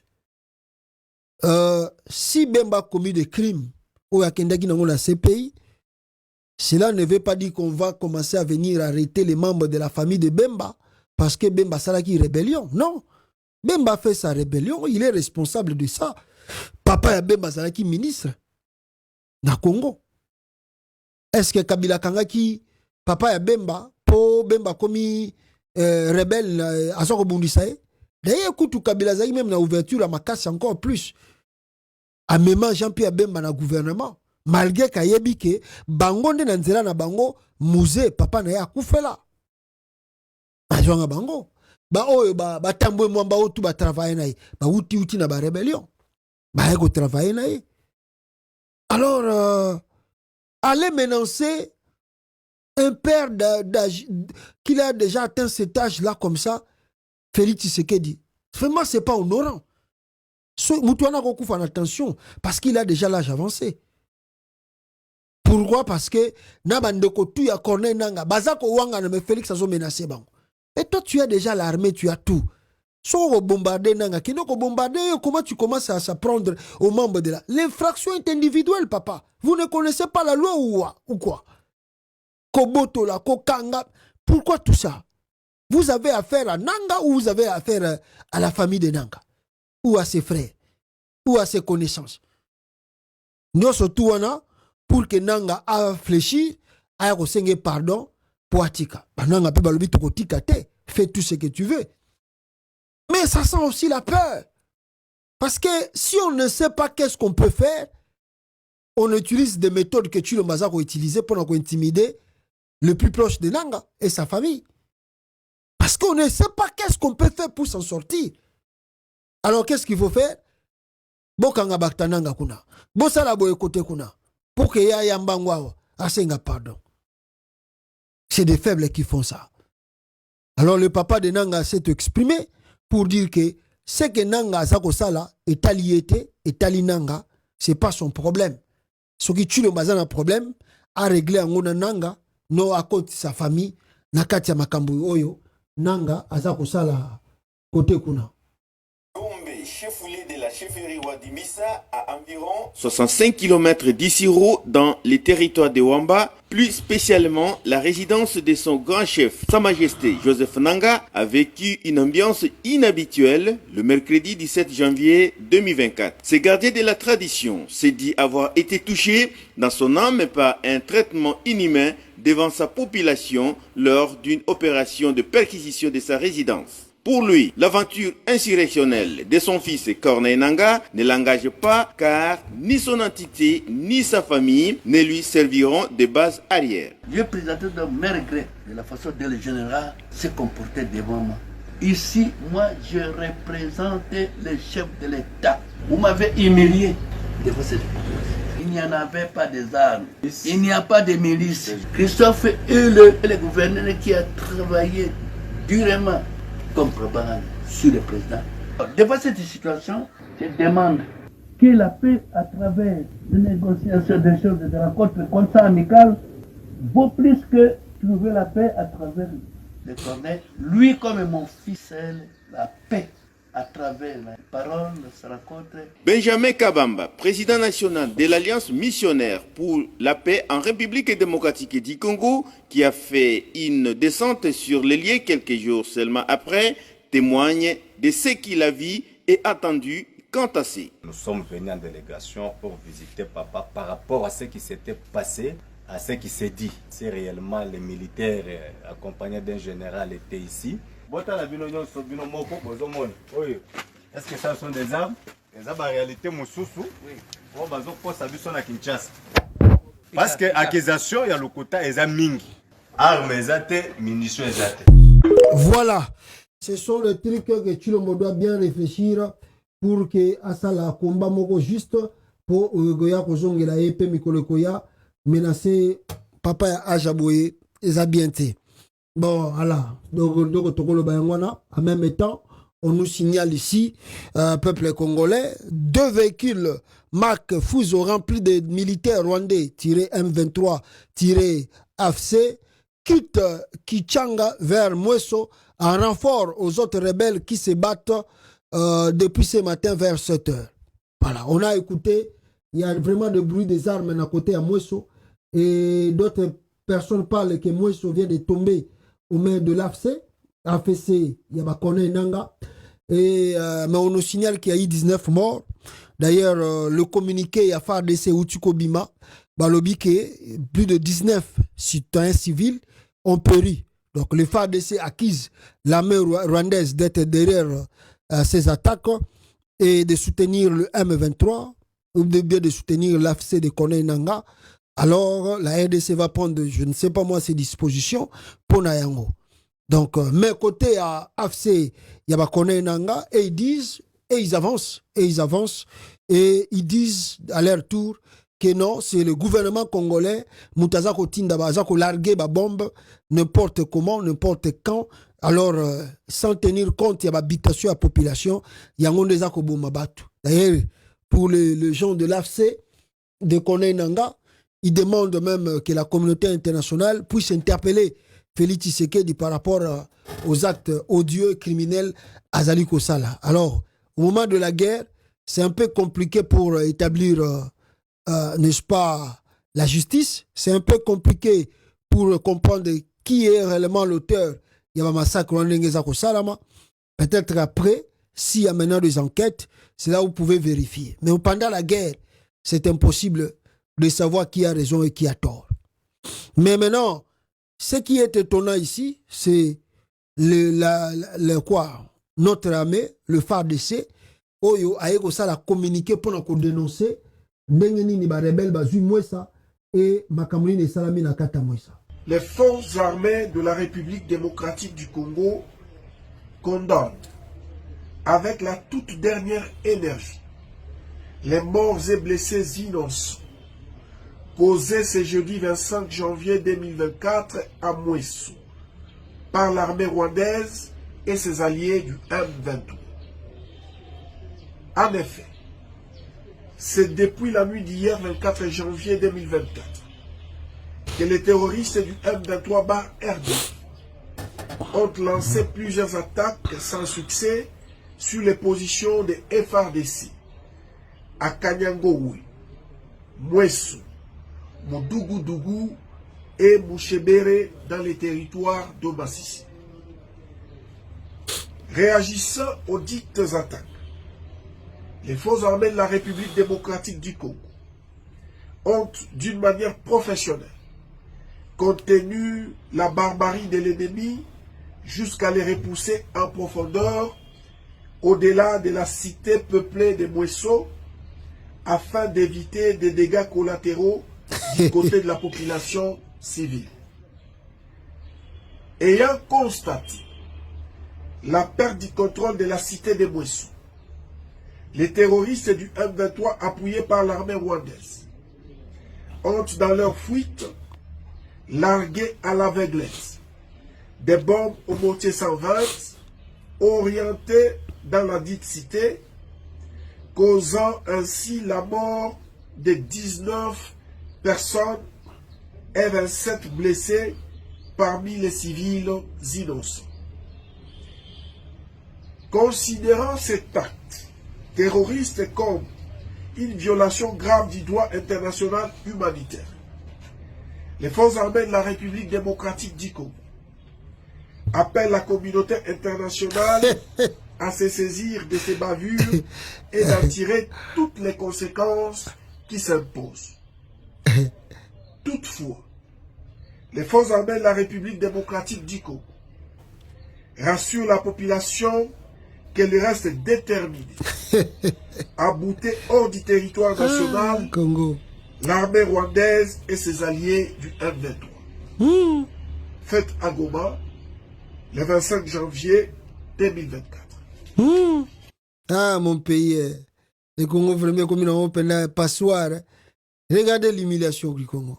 Speaker 3: Si Bemba a commis des crimes ou à Kendaki dans la CPI, cela ne veut pas dire qu'on va commencer à venir arrêter les membres de la famille de Bemba parce que Bemba Salaki rébellion. Non. Bemba fait sa rébellion, il est responsable de ça. Papa ya Bemba Salaki ministre na Congo. Est-ce que Kabila Kangaki, papa ya Bemba, po Bemba commis rebelle à son rebondissement? D'ailleurs, écoute, Kabila Zaki même na ouverture à ma casse encore plus. A même Jean-Pierre Bemba na gouvernement. Malgré Kayebi ke bango nde na nzela na bango musée papa na ya kufela. Ajwanga bango. Ba oyo ba tambwe mwamba otu ba travailler na ye. Ba uti na ba rébellion. Ba eko travailler na ye. Alors aller menacer un père qui a déjà atteint cet âge-là comme ça, Félix Tshisekedi. Vraiment, c'est pas honorant. Moutouana Kokouf en attention, parce qu'il a déjà l'âge avancé. Pourquoi? Parce que Nabandeko tu ya Corneille Nanga, Bazako Wanga ne me Félix a menacé. Et toi, tu as déjà l'armée, tu as tout. Soit bombarder Nanga, qui n'est bombarder, comment tu commences à s'apprendre aux membres de la. L'infraction est individuelle, papa. Vous ne connaissez pas la loi ou quoi? Koboto la, Kokanga. Pourquoi tout ça? Vous avez affaire à Nanga ou vous avez affaire à la famille de Nanga? Ou à ses frères? Ou à ses connaissances? Nous surtout pour que Nanga a fléchi, a ressengi pardon pour Atika. Nanga peut balobi to kotika te, fais tout ce que tu veux. Mais ça sent aussi la peur. Parce que si on ne sait pas qu'est-ce qu'on peut faire, on utilise des méthodes que Tshilo Mazako a utilisées pour intimider le plus proche de Nanga et sa famille. Parce qu'on ne sait pas qu'est-ce qu'on peut faire pour s'en sortir. Alors qu'est-ce qu'il faut faire? Bokanga bakta Nanga kuna. Bosala boye kote kuna. Pour que ya yambangwa asenga pardon. C'est des faibles qui font ça. Alors le papa de Nanga s'est exprimé pour dire que ce que Nanga Zako Sala est aliété, est ali Nanga, c'est pas son problème. Ce qui tue le mazan un problème, a réglé en Nanga, non à côté de sa famille, Nakatia Makambu Oyo, Nanga Azako Sala côté Kuna.
Speaker 8: Cheffoulé de la chefferie Wadimissa à environ
Speaker 9: 65 km d'Issiro dans les territoires de Wamba, plus spécialement la résidence de son grand chef, Sa Majesté Joseph Nanga, a vécu une ambiance inhabituelle le mercredi 17 janvier 2024. Ce gardien de la tradition s'est dit avoir été touché dans son âme par un traitement inhumain devant sa population lors d'une opération de perquisition de sa résidence. Pour lui, l'aventure insurrectionnelle de son fils Corneille Nanga ne l'engage pas car ni son entité ni sa famille ne lui serviront de base arrière.
Speaker 10: J'ai présenté de mes regrets de la façon dont le général s'est comporté devant moi. Ici, moi, je représente le chef de l'État. Vous m'avez humilié devant cette population. Il n'y en avait pas des armes. Il n'y a pas de milices. Christophe est le gouverneur qui a travaillé durement comme propagande sur le président. Devant cette situation, je demande que la paix à travers les négociations des choses de rencontres comme ça amicales vaut plus que trouver la paix à travers les Corneilles. Lui comme mon fils, la paix à travers la parole, se rencontre.
Speaker 9: Benjamin Kabamba, président national de l'Alliance missionnaire pour la paix en République démocratique du Congo, qui a fait une descente sur les lieux quelques jours seulement après, témoigne de ce qu'il a vu et attendu quant à ça.
Speaker 11: Nous sommes venus en délégation pour visiter papa par rapport à ce qui s'était passé, à ce qui s'est dit. Si réellement les militaires accompagnés d'un général étaient ici, est-ce que ça sont des armes? Les armes en réalité, parce que l'accusation, il y a le quota, il y a ming. Armes, munitions,
Speaker 3: voilà. Ce sont les trucs que Tshilombo doit bien réfléchir pour que à la combat moko juste pour Goya Kozongela épée Mikolekoya menacer papa ya Ajaboye et bien été. Bon, voilà. Donc, en même temps, on nous signale ici, peuple congolais, 2 véhicules marque Fuso remplis de militaires rwandais -M23-AFC quittent Kichanga vers Mweso en renfort aux autres rebelles qui se battent depuis ce matin vers 7 heures. Voilà, on a écouté, il y a vraiment de bruit des armes à côté à Mouesso, et d'autres personnes parlent que Mouesso vient de tomber aux mains de l'AFC. AFC, il y a Bakone Nanga, et, mais on nous signale qu'il y a eu 19 morts. D'ailleurs, le communiqué à FARDC Utuko Bima, balobi que plus de 19 citoyens civils ont péri. Donc les FARDC accusent l'armée rwandaise d'être derrière ces attaques et de soutenir le M23 ou de soutenir l'AFC de Kone Nanga. Alors la RDC va prendre, je ne sais pas moi, ses dispositions pour Nayango. Donc, mais côté à AFC, il y a Kone Nanga et ils disent, et ils avancent, et ils disent à leur tour que non, c'est le gouvernement congolais, Moutaza Kotinda, Bazako larguer ba bombe, n'importe comment, n'importe quand. Alors, sans tenir compte, il y a l'habitation à la population, il y a un Zako Bomabatu. D'ailleurs, pour les gens de l'AFC, de Kone Nanga, ils demandent même que la communauté internationale puisse interpeller Félix Tshisekedi par rapport aux actes odieux et criminels à Zali Kosala. Alors, au moment de la guerre, c'est un peu compliqué pour établir, n'est-ce pas, la justice. C'est un peu compliqué pour comprendre qui est réellement l'auteur. Il y a un massacre en Lengeza Kosalama. Peut-être après, s'il y a maintenant des enquêtes, c'est là où vous pouvez vérifier. Mais pendant la guerre, c'est impossible de savoir qui a raison et qui a tort. Mais maintenant, ce qui est étonnant ici, c'est notre armée, le FARDC, Oyo Aeko ça a communiqué pour nous dénoncer Ndengeni ni ba rebelle bazui Mwesa et Makamuni ne Salami na kata Mwesa.
Speaker 12: Les forces armées de la République démocratique du Congo condamnent avec la toute dernière énergie les morts et blessés innocents causés ce jeudi 25 janvier 2024 à Mouessou par l'armée rwandaise et ses alliés du M23. En effet, c'est depuis la nuit d'hier 24 janvier 2024 que les terroristes du M23-RD ont lancé plusieurs attaques sans succès sur les positions des FARDC à Kanyangoui, Mouessou, Moudougoudougu et Mouchebere dans les territoires de Massissi. Réagissant aux dites attaques, les forces armées de la République démocratique du Congo ont, d'une manière professionnelle, contenu la barbarie de l'ennemi jusqu'à les repousser en profondeur au-delà de la cité peuplée de Mouesso afin d'éviter des dégâts collatéraux du côté de la population civile. Ayant constaté la perte du contrôle de la cité de Mouesso, les terroristes du M23 appuyés par l'armée rwandaise ont dans leur fuite largué à l'aveuglette des bombes au mortier 120 orientées dans la dite cité, causant ainsi la mort de 19 personnes et 27 blessés parmi les civils innocents. Considérant cet acte terroriste comme une violation grave du droit international humanitaire, les forces armées de la République démocratique du Congo appellent la communauté internationale à se saisir de ces bavures et d'en tirer toutes les conséquences qui s'imposent. Toutefois, les forces armées de la République démocratique du Congo rassurent la population qu'elle reste déterminée à bouter hors du territoire national l'armée rwandaise et ses alliés du M23. Fête à Goma, le 25 janvier 2024.
Speaker 3: Ah, mon pays, le Congo vraiment comme une open passoire. Regardez l'humiliation du Congo.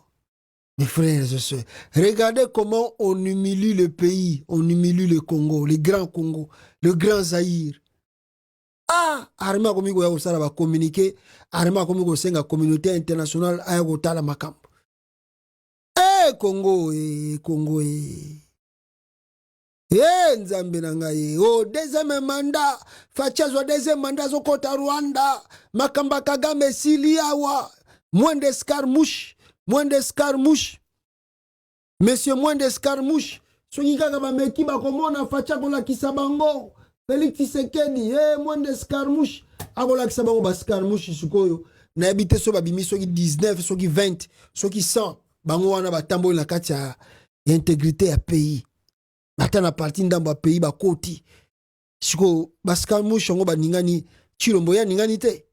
Speaker 3: Mes frères et sœurs, regardez comment on humilie le pays, on humilie le Congo, le grand Congo, le grand Zaïre. Ah, arma komigo ya usara ba communiquer, arma komigo senga communauté internationale aya kotala makambo. Congo, Congo. Nzambe na ngai. Oh, deuxième mandat. Fachazwa deuxième mandat zokota Rwanda. Makamba Kagame Siliawa. Moins d'escarmouche. Moins d'escarmouche. Monsieur moins d'escarmouche. Soki kaka ba meki ba komona facha kola kisabango. Félix Tshisekedi. Moins d'escarmouche. Akola kisabango ba escarmouche sukoyo. Na habité so babimi soki 19, soki 20, soki 100. Bango wana batambo na kati ya intégrité ya pays. Bata na parti ndambo ya pays ba koti. Siko baskarmouche ngo ba ningani Chilombo ya ningani te.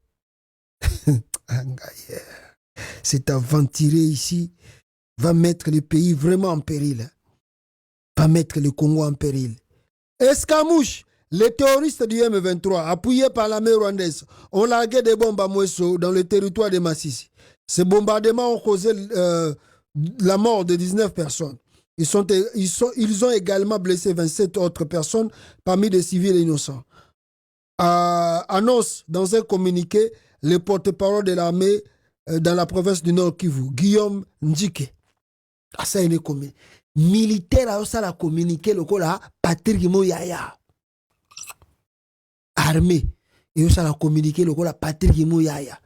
Speaker 3: Cet aventuré ici va mettre le pays vraiment en péril. Va mettre le Congo en péril. Escarmouche, les terroristes du M23, appuyés par l'armée rwandaise, ont largué des bombes à Mweso dans le territoire de Massissi. Ces bombardements ont causé la mort de 19 personnes. Ils ont également blessé 27 autres personnes parmi des civils innocents. Annonce dans un communiqué le porte-parole de l'armée dans la province du Nord Kivu, Guillaume Ndjike. Ça est communiqué. Militaire ça la communiqué le là Patrick Moyaya. Armée et ça la communiqué le là Patrick Moyaya.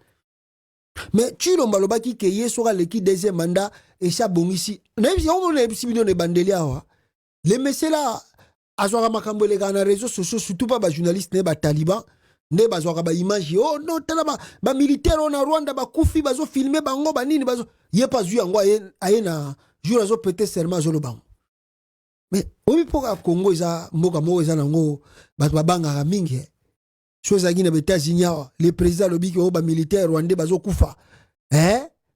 Speaker 3: Mais tu l'as malobaki que hier sera l'équipe deuxième mandat et ça bon ici. Les messieurs là, azwaka makambo les gars na réseaux sociaux surtout pas ba journalistes ne ba taliban ne bazwaka ba image oh non tala ba militaire on a Rwanda ba kufi bazo filmer bango ba nini bazo ye pas vu yango ayena jour azo péter serment zo lo bango. Mais obi poka Congo za mboka mo za nango ba banga mingi. Chose à Guinée, les présidents lobby qui ont ba militaire rwandais bazo kufa.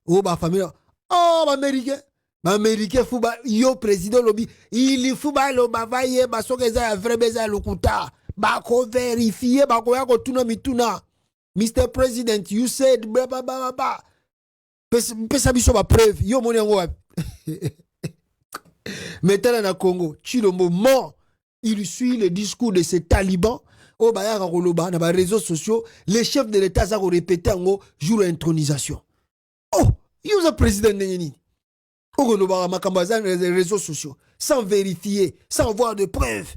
Speaker 3: Oh ba famille. Oh ba américain. Ba américain fuba yo président lobby, il fuba lo ba vaye ba sokeza ya vrai beza lokuta. Ba ko vérifier ba ko ya ko tuna mituna. Mr. President, you said blah blah blah blah. Pesa biso ba preuve. Yo moni yango wapi. Maintenant na Congo, Chilombo mort. Il suit le discours de ces talibans. Au bayaka koloba na ba réseaux sociaux, les chefs de l'État ça répété en jour d'intronisation. Oh, il y a un président nini. Au koloba makambaza les réseaux sociaux sans vérifier, sans voir de preuves.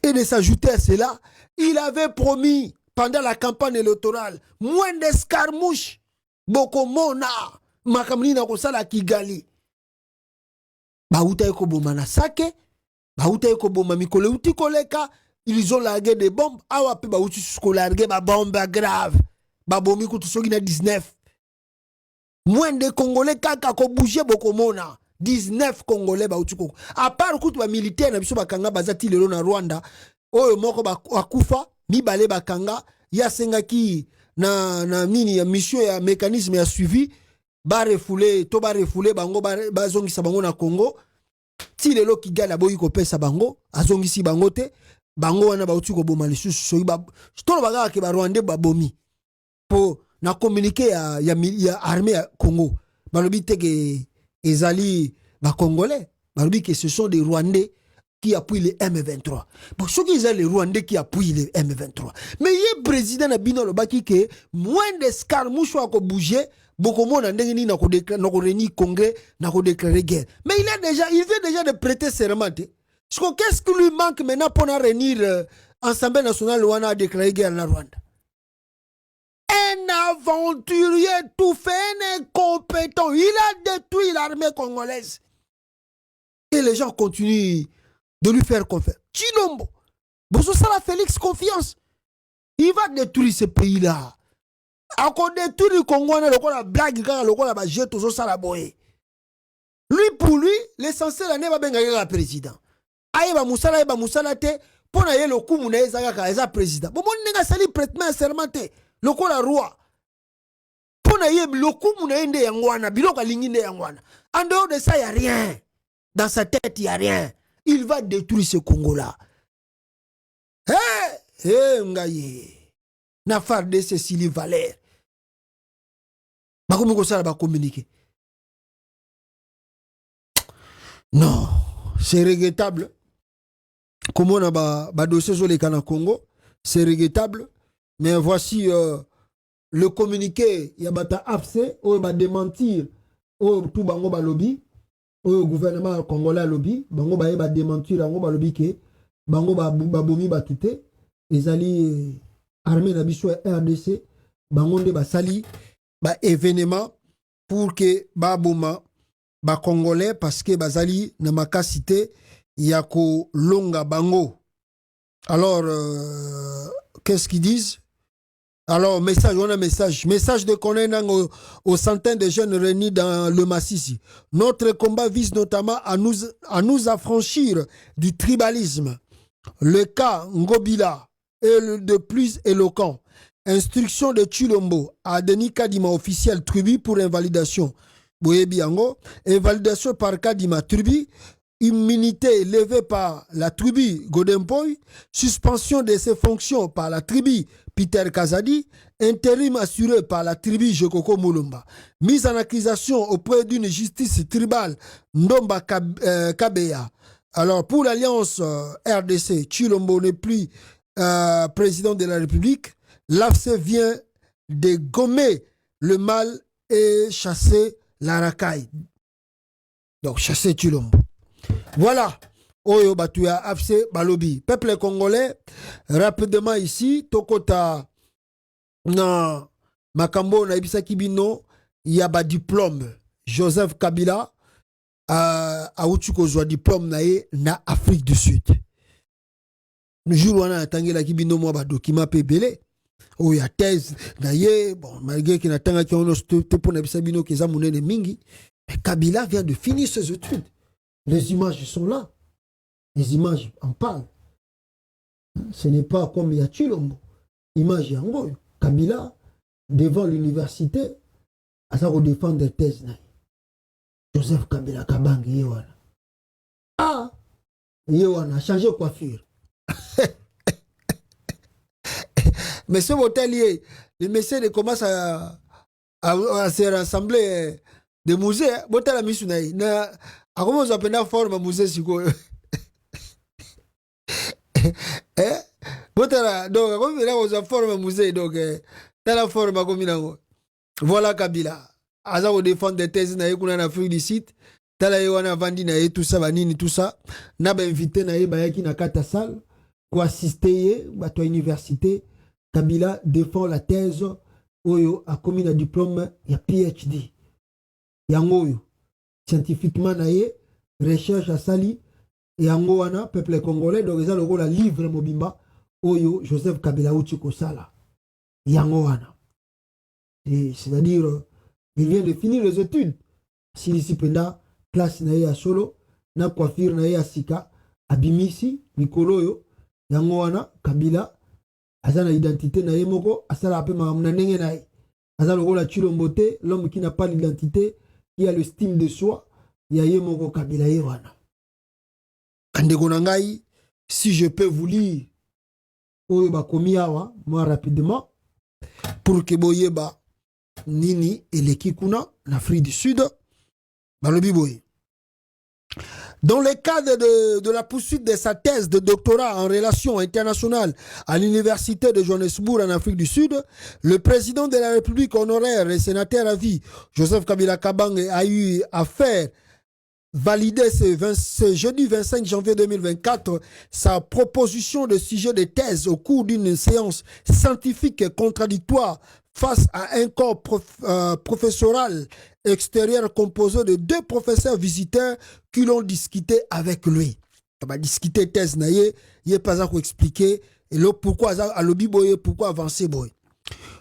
Speaker 3: Et de s'ajouter à cela, il avait promis pendant la campagne électorale moins d'escarmouches. Boko mona makamni na kosala Kigali. Ba uta eko boma na sake, ba uta eko boma mikole uti koleka. Ils ont largué des bombes. Awa pe ba uti largué ba bombe grave. Ba bomi kutu sogi na 19. Moins de Congolais kaka ko bouger boko mona. 19 Congolais ba uti ko. À part kutu ba militaire na biso bakanga bazati lelo na Rwanda. Oyo moko ba akufa mibale bakanga ya sengaki na nini ya mission ya mécanisme ya suivi ba refoulé to ba refoulé bango ba zongisa bango na Congo. Ti lelo Kigali aboyi ko pesa bango azongisi bango te. Bango wana ba uti ko boma lisusu soyi ba tolo baga ke ba Rwandais ba bomi po na communiqué ya armée ya Congo balobi te ke ezali ba Congolais balobi que ce sont des Rwandais qui appuient le M23. Bon ceux qui les Rwandais qui appuient le M23. Mais le président na bino lobaki que moins d'escarmouches ko bouger beaucoup monde ndenge ni na ko réunir congrès na ko déclarer guerre. Mais il vient déjà de prêter serment. Qu'est-ce qui lui manque maintenant pour réunir Assemblée nationale ou a déclaré guerre à Rwanda? Un aventurier tout fait, un incompétent. Il a détruit l'armée congolaise. Et les gens continuent de lui faire confiance. Chilombo, ça la Félix confiance. Il va détruire ce pays-là. Encore détruire le Congo, la blague, la jet, tout ça la boye. Lui, pour lui, l'essentiel, n'est pas bien le président. Aïba Moussala te pour na ye le coup muna ezaka eza président bon mon nenga sali prêtement sermenté le ko la roi pour na ye le coup muna ende yangwana biloko alingi nde yangwana en dehors de ça y a rien dans sa tête y a rien il va détruire ce Congo là ngaye na farde Cécilie Valère bakomi ko sala ba communiquer non c'est regrettable. Comment on a dossier sur les canaux Congo, c'est regrettable. Mais voici le communiqué, il y a bata AFC, où il va démentir, où tout bango balobi. au gouvernement congolais lobby bango ba démentir bango ba lobby ke bango ba bomi ba tuté ezali armée na biso RDC bango nde ba sali ba événement pour que ba boma ba congolais parce que bazali na makasité ya ko longa bango. Alors qu'est-ce qu'ils disent? Alors, message, on a message de Konenang aux centaines de jeunes réunis dans le Massissi. Notre combat vise notamment à nous affranchir du tribalisme. Le cas Ngobila est de plus éloquent. Instruction de Chilombo à Denis Kadima, officiel tribu pour invalidation. Boyebiango, invalidation par Kadima tribu. Immunité levée par la tribu Godempoy, suspension de ses fonctions par la tribu Peter Kazadi, intérim assuré par la tribu Jokoko Mulumba, mise en accusation auprès d'une justice tribale Ndomba Kabeya. Alors pour l'alliance RDC, Chilombo n'est plus président de la République, l'AFC vient de gommer le mal et chasser la racaille. Donc chasser Chilombo. Voilà, Oyo Batuya AFC Balobi. Peuple congolais, rapidement ici, Tokota na Makambo na Ibisa Kibino, il y a ba diplôme. Joseph Kabila a Uchukozwa diplôme na Afrique du Sud. Le jour où on a attendu la Kibino, moi, ba document pébélé. Oh, il y a thèse, d'ailleurs, bon, malgré qu'il y a un qui a pour Ibisa Kibino qui a mouné mingi, mais Kabila vient de finir ses études. Les images sont là. Les images en parlent. Ce n'est pas comme il y a Chilombo. Image Yango. Kabila, devant l'université, à ça défendre des thèses. Joseph Kabila Kabang, Yewana. Ah! Yewana, changé de coiffure. Mais ce hôtelier, les messieurs commencent à se rassembler des musées. Botel a mis sur a comment on appelle la forme musée siko botara donc comme il a une forme musée donc la forme comme il voilà Kabila aza ko défendre des thèses na yekuna na Afrique du Sud tala yewana vandi na tout ça banini tout ça na ba invité na ye ba yaki na kata salle pour assister ba to université. Kabila défend la thèse oyo a commis un diplôme ya PhD yango yo scientifiquement naie recherche à sali et angoana peuple congolais donc ils ont le livre mobimba oyo Joseph Kabila Uchiko Sala yangoana c'est-à-dire il vient de finir les études si penda classe naie à solo na coiffure naie à sika abimisi mikolo yo yangoana Kabila azana identité naie moko asala pe mamna ndenge naie azana la Chilombote l'homme qui n'a pas l'identité qui a l'estime de soi, il y a Yemoko Kabila Yewana. Kandegonangai, si je peux vous lire, Oyeba Komiawa, moi rapidement, pour que Boyeba Nini et les Kikuna, l'Afrique du Sud, Balobi Boye. Dans le cadre de la poursuite de sa thèse de doctorat en relations internationales à l'université de Johannesburg en Afrique du Sud, le président de la République honoraire et sénateur à vie, Joseph Kabila Kabang, a eu à faire valider ce jeudi 25 janvier 2024 sa proposition de sujet de thèse au cours d'une séance scientifique contradictoire face à un corps professoral extérieur composé de 2 professeurs visiteurs qui l'ont discuté avec lui. Il a discuté thèse naïe, il n'est pas à expliquer et là pourquoi à lobby boy, pourquoi avancer boy.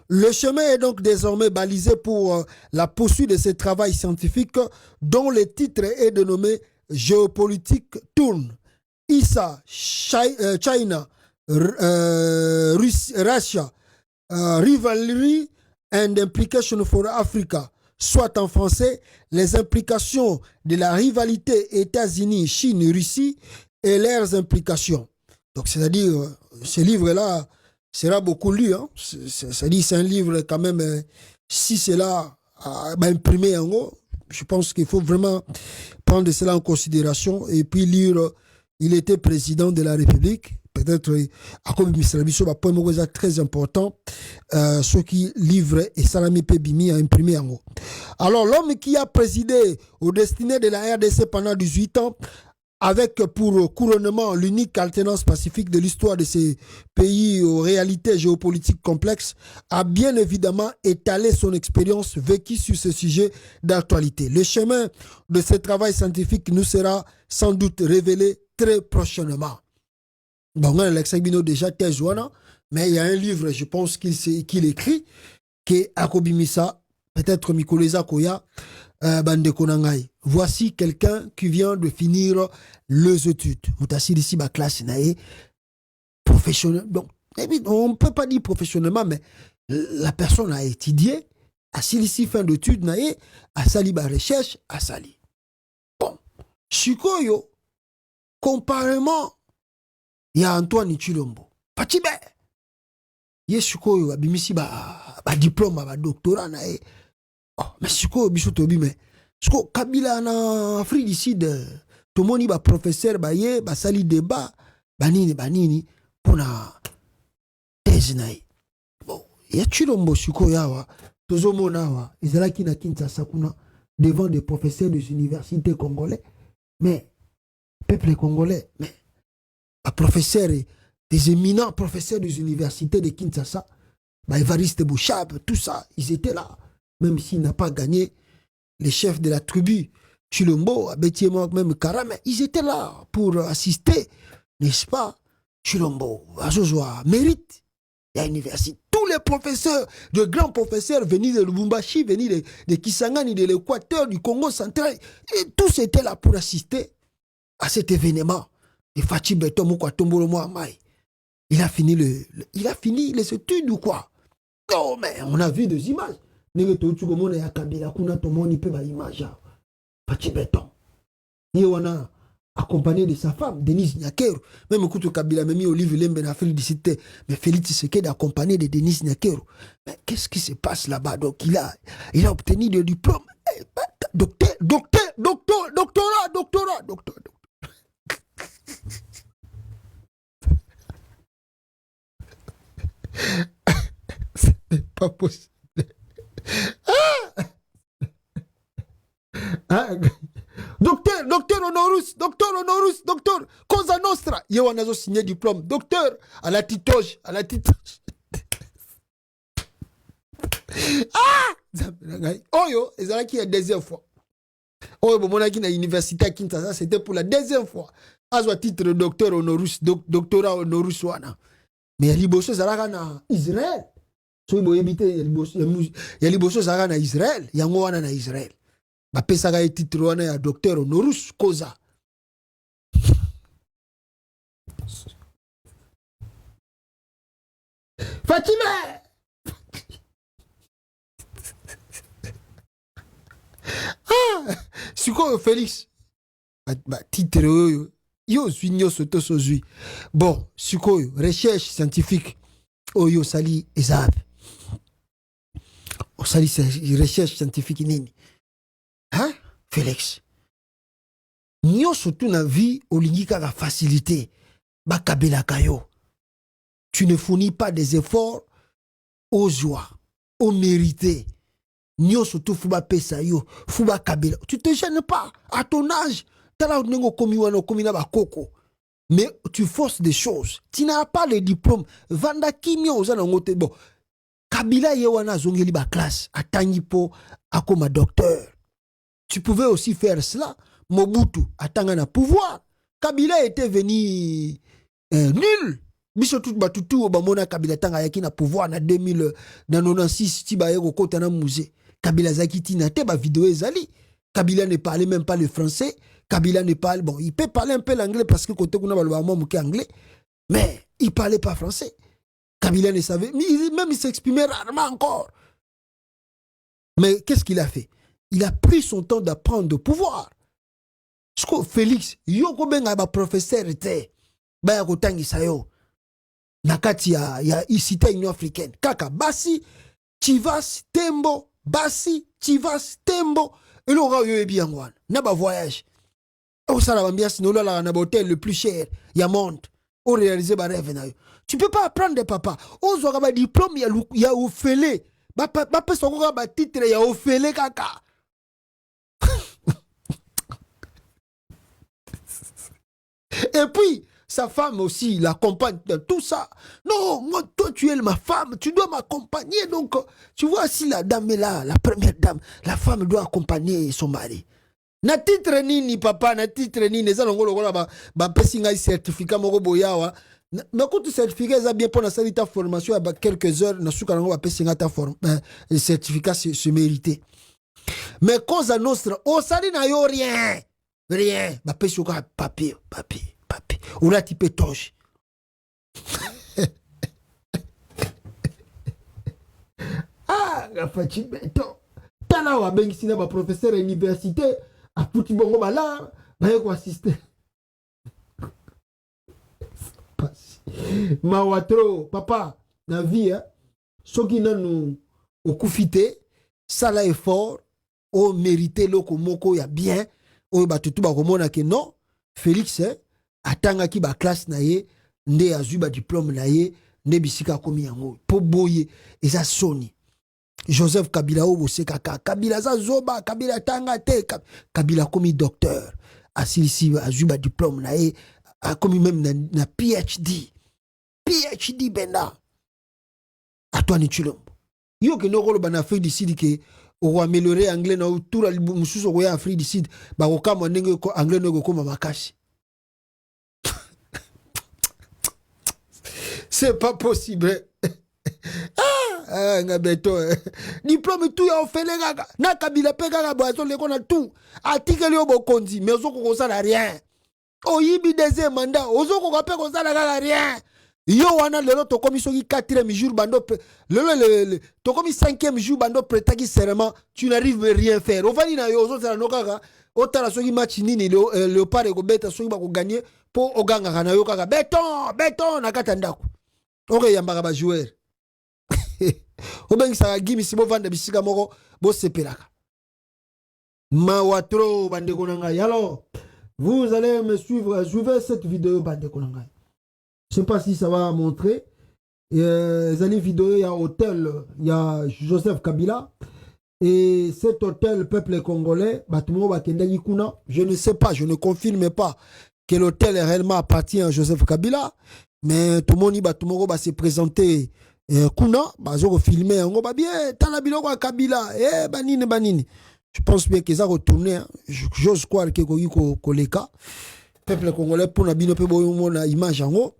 Speaker 3: Le chemin est donc désormais balisé pour la poursuite de ce travail scientifique dont le titre est dénommé Géopolitique Tourne. ISA, China, Russia, Rivalry and Implication for Africa, soit en français les implications de la rivalité États-Unis, Chine, Russie et leurs implications. Donc c'est-à-dire ce livre-là sera beaucoup lu. Hein? C'est-à-dire c'est un livre quand même, si c'est là imprimé en haut, je pense qu'il faut vraiment prendre cela en considération et puis lire. Il était président de la République. Peut-être à comme Mr. Bisso va point très important ceux qui livrent et Salami Pebimi a imprimé en haut. Alors, l'homme qui a présidé au destiné de la RDC pendant 18 ans, avec pour couronnement l'unique alternance pacifique de l'histoire de ces pays aux réalités géopolitiques complexes, a bien évidemment étalé son expérience vécue sur ce sujet d'actualité. Le chemin de ce travail scientifique nous sera sans doute révélé très prochainement. Bon, Alexandre Bino déjà Tejouana, mais il y a un livre, je pense qu'il écrit, qui est Akobimisa, peut-être Mikoleza Koya, Bande Konangai. Voici quelqu'un qui vient de finir les études. Vous avez ici ma classe, professionnel. Donc, on ne peut pas dire professionnellement, mais la personne a étudié, a ici fin d'études, a sali ma recherche, a sali. Bon, Chikoyo, comparément, il y a Antoine Chilombo. Patibe. Il y a Chikoyo, abimisi ba diplôme, ba doctorat, oh, mais Chikoyo, bisotobi, mais Chikoyo, Kabila en Afrique du Sud, tout le monde ba professeur, ba sali débat, banini, pour na thèse nae. Bon, il y a Chilombo, Chikoyo, yawa, tozomo nawa, Izalaki na Kinshasa kuna, devant des professeurs des universités congolais, mais, peuple congolais, mais, professeurs, des éminents professeurs des universités de Kinshasa, Évariste Bouchab, tout ça, ils étaient là. Même s'il n'a pas gagné les chefs de la tribu, Chilombo, Abetiemo, même Karame, ils étaient là pour assister, n'est-ce pas? Chilombo, Azozoa, mérite la université. Tous les professeurs, de grands professeurs venus de Lubumbashi, venus de Kisangani, de l'Équateur, du Congo central, et tous étaient là pour assister à cet événement. Et Fachi Beton, il a fini les études ou quoi? Non, mais on a vu des images. Fachi Beton. Et on a accompagné de sa femme, Denise Nyakero. Même Koutou Kabila m'a mis au livre Lembe en Afrique du Sud, mais Félix Tshisekedi d'accompagner de Denise Nyakero. Mais qu'est-ce qui se passe là-bas? Donc il a obtenu le diplôme. Doctorat. Ce n'est pas possible. Docteur Honorus, Cosa Nostra. Il y a un signé diplôme. Docteur, à la titoche. Oyo, et ça qui est la deuxième fois. Oyo, bon, mon qui na université à Kinshasa, c'était pour la deuxième fois. À ce titre, docteur Honorus, doctorat Honorus wana. Mais il y a liboso zaraka na Israël. So il éviter il y a liboso zaraka na Israël, yango wana na Israël. Ba pesa ga titre wana ya docteur Honorus Koza. Fatima. Siko Félix. Titre yo swinyo soto sozui. Bon, Sukoyo, recherche scientifique. Oyo sali ezab. O sali recherche scientifique nini. Hein? Félix. Nyo surtout na vie olingika la facilité. Bakabela kayo. Tu ne fournis pas des efforts aux joies, aux mérités. Nyo surtout fuba pesa yo, fuba kabela. Tu te gênes pas à ton âge. Mais tu forces des choses. Tu n'as pas le diplôme. Vanda kimia ozana ngote. Bon, Kabila yewana zongeli ba classe. Atangi po akoma docteur. Tu pouvais aussi faire cela. Mobutu atanga na pouvoir. Kabila était venu nul. Biso tout batutu obamona Kabila tanga yaki na pouvoir na 2000 na 96 tiba yeko kota na musée. Kabila zakiti na te ba vidéo ezali. Kabila ne parlait même pas le français. Kabila ne parle, bon, il peut parler un peu l'anglais parce que côté qu'on a le anglais, mais il parlait pas français. Kabila ne savait, même il s'exprimait rarement encore. Mais qu'est-ce qu'il a fait? Il a pris son temps d'apprendre de pouvoir. Félix, yoko benga ba professeur était, ba ya kotangi sayo. Nakati ya cité Union africaine. Kaka basi, Chivas Tembo, basi, Chivas Tembo. Et l'aura eu bien wan. Na ba voyage. Au salabambia sinolo la na hôtel le plus cher. Ya monte. Au réaliser ba rêve na yo. Tu peux pas apprendre de papa. Au zora ba diplôme ya ofele. Ba pe soko ba titre ya ofele kaka. Et puis, sa femme aussi l'accompagne dans tout ça. Non, moi, toi, tu es ma femme, tu dois m'accompagner. Donc, tu vois, si la dame est là, la première dame, la femme doit accompagner son mari. Na titre nini, papa, na titre nini, ça, ba pesinga certificat moko boyawa. Mais quand tu certificat, ça bien pour la salle ta formation, à quelques heures, na souka nango ba pesinga ta certificat se mérité. Mais cause à notre, oh, ça n'a yo rien. Rien. Ba pesinga papier. Ou là, tu peux torche. Ah, la fatigue, béton. T'as là, ben, ici, là, professeur à l'université, à Pouti Bongo, là, bah, quoi, assister. Mawatro, papa, la vie, hein, ceux qui n'ont au koufité, ça là est fort, au mérité, l'oko moko, ya bien, au batutu, ba, komona que non, Félix, hein, atanga ki ba classe na ye nde azu ba diplôme na ye nde bisika komi yango po boye eza soni Joseph Kabila o boseka Kabila za zoba Kabila tanga te Kabila komi docteur asilisi azu ba diplôme na ye komi même na PhD benda Antoine Chilombo yo ke nokolo ba na Afrique du Sud ke o améliorer anglais na tour al mususu ko ya Afrique du Sud ba ko kama ndenge ko anglais no ko koma makashi. C'est pas possible. Diplôme tout ya ofele gaga. Na Kabila pe gaga boazo le kona tout. Article yo bokonzi mais ozoko ko sala rien. Oyibi deuxième mandat ozoko ko pe ko sala gaga rien. Yo wana lelo to komi soki 4e jour bando lelo to komi 5e jour bando prétaki serment tu n'arrives rien faire. Ovani na yo ozo sala no gaga. Otala soki match nini Léopard ko beta soki ba ko gagner po oganga kana yo gaga béton na katandako. Ok, yambaka ba joueur. Obengi saka gimi si bo vanda bisika moko bo sepelaka. Mawatro bande konanga. Alors, vous allez me suivre, je vais cette vidéo bande konanga. Je sais pas si ça va montrer. Les vidéos, il y a hôtel, il y a Joseph Kabila et cet hôtel peuple congolais, Batumo Bakendagi Kuna, je ne sais pas, je ne confirme pas que l'hôtel réellement appartient à Joseph Kabila. Mais tout le monde va se présenter Kuna, va filmer, on va bien, t'as la Kabila, banini. Je pense bien qu'ils ont retourné, j'ose croire que koleka, peuple congolais pour la bino pe boyo na image en haut,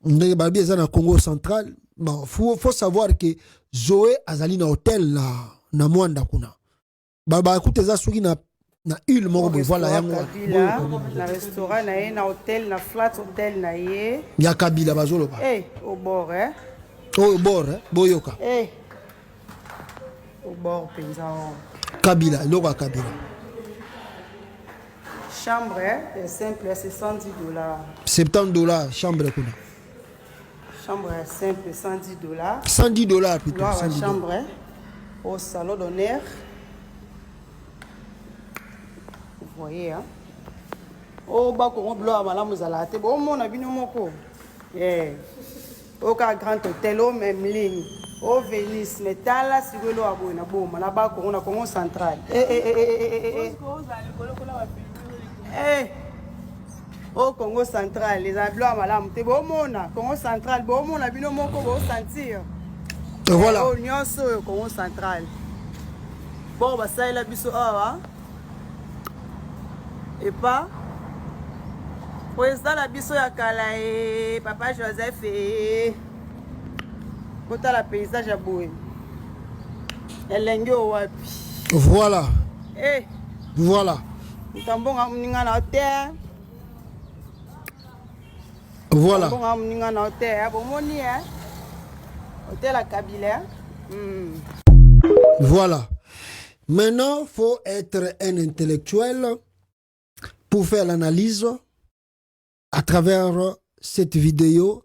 Speaker 3: on est bien dans Congo central, bon, faut savoir que Zoé Azali na hôtel na Mwanda Kuna. Bah écoute ça souki na une mort voilà
Speaker 13: na restaurant na hôtel na flat hôtel na ye
Speaker 3: ya Kabila bazolo ba
Speaker 13: au bord
Speaker 3: au bord boyoka
Speaker 13: au bord paysan
Speaker 3: Kabila loka Kabila
Speaker 13: chambre simple c'est $110
Speaker 3: $70 chambre kuna
Speaker 13: chambre simple $110
Speaker 3: $110 plutôt
Speaker 13: chambre au salon d'honneur. Vous voyez, hein? Oh, bah, comment bloquer madame vous allez acheter? Bon, mon abino moko. Au grand hôtel, au même ligne. Au Venise, mais t'as là, si vous voulez, là-bas, on a Congo central. Au Congo central, les ablois à madame. T'es bon, mon Congo central, bon, mon abino moko, vous sentir.
Speaker 3: Voilà.
Speaker 13: Au Nyonso, Congo central. Bon, bah, ça, il a biso, hein? Et pas président la biso ya kala papa Joseph kota la paysage ya boye elenge wapi
Speaker 3: voilà voilà
Speaker 13: tambonga mninga na hotel
Speaker 3: voilà
Speaker 13: tambonga mninga na hotel bomoni hôtel à Kabila
Speaker 3: voilà. Maintenant faut être un intellectuel pour faire l'analyse à travers cette vidéo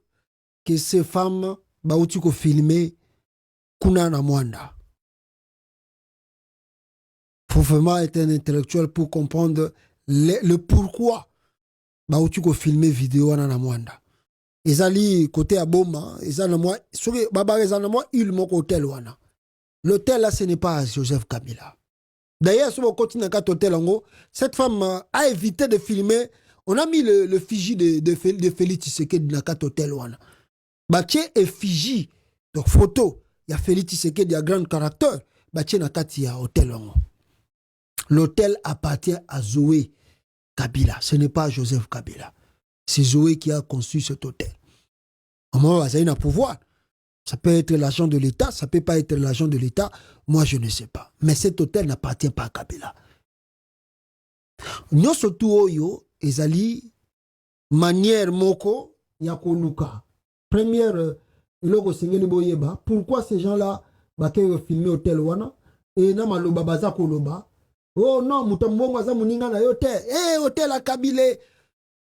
Speaker 3: que ces femmes bauti ko filmer kuna na Mwanda. Faut vraiment être un intellectuel pour comprendre le pourquoi bauti ko filmer vidéo na Mwanda. Ezali côté aboma, ezana moi soki baba ezana moi il mon hôtel wana. L'hôtel là ce n'est pas Joseph Kabila. D'ailleurs, sur le continent hôtel, cette femme a évité de filmer on a mis le Fiji de Félix Tshisekedi dans le hôtel. Baché effigie, donc photo, il y a Félix Tshisekedi, il y a grand caractère. Baché na kati ya hôtel. L'hôtel appartient à Zoé Kabila. Ce n'est pas Joseph Kabila. C'est Zoé qui a conçu cet hôtel. Au moment où il a pouvoir. Ça peut être l'agent de l'État, ça peut pas être l'agent de l'État. Moi, je ne sais pas. Mais cet hôtel n'appartient pas à Kabila. Nous surtout oyo ezali manière moko yakoluka. Première eloko sengeli boyeba. Pourquoi ces gens-là bakay filmer hôtel wana et na maloba baza koloba. Oh non, mutambongo aza muninga na hôtel. Eh hôtel a Kabila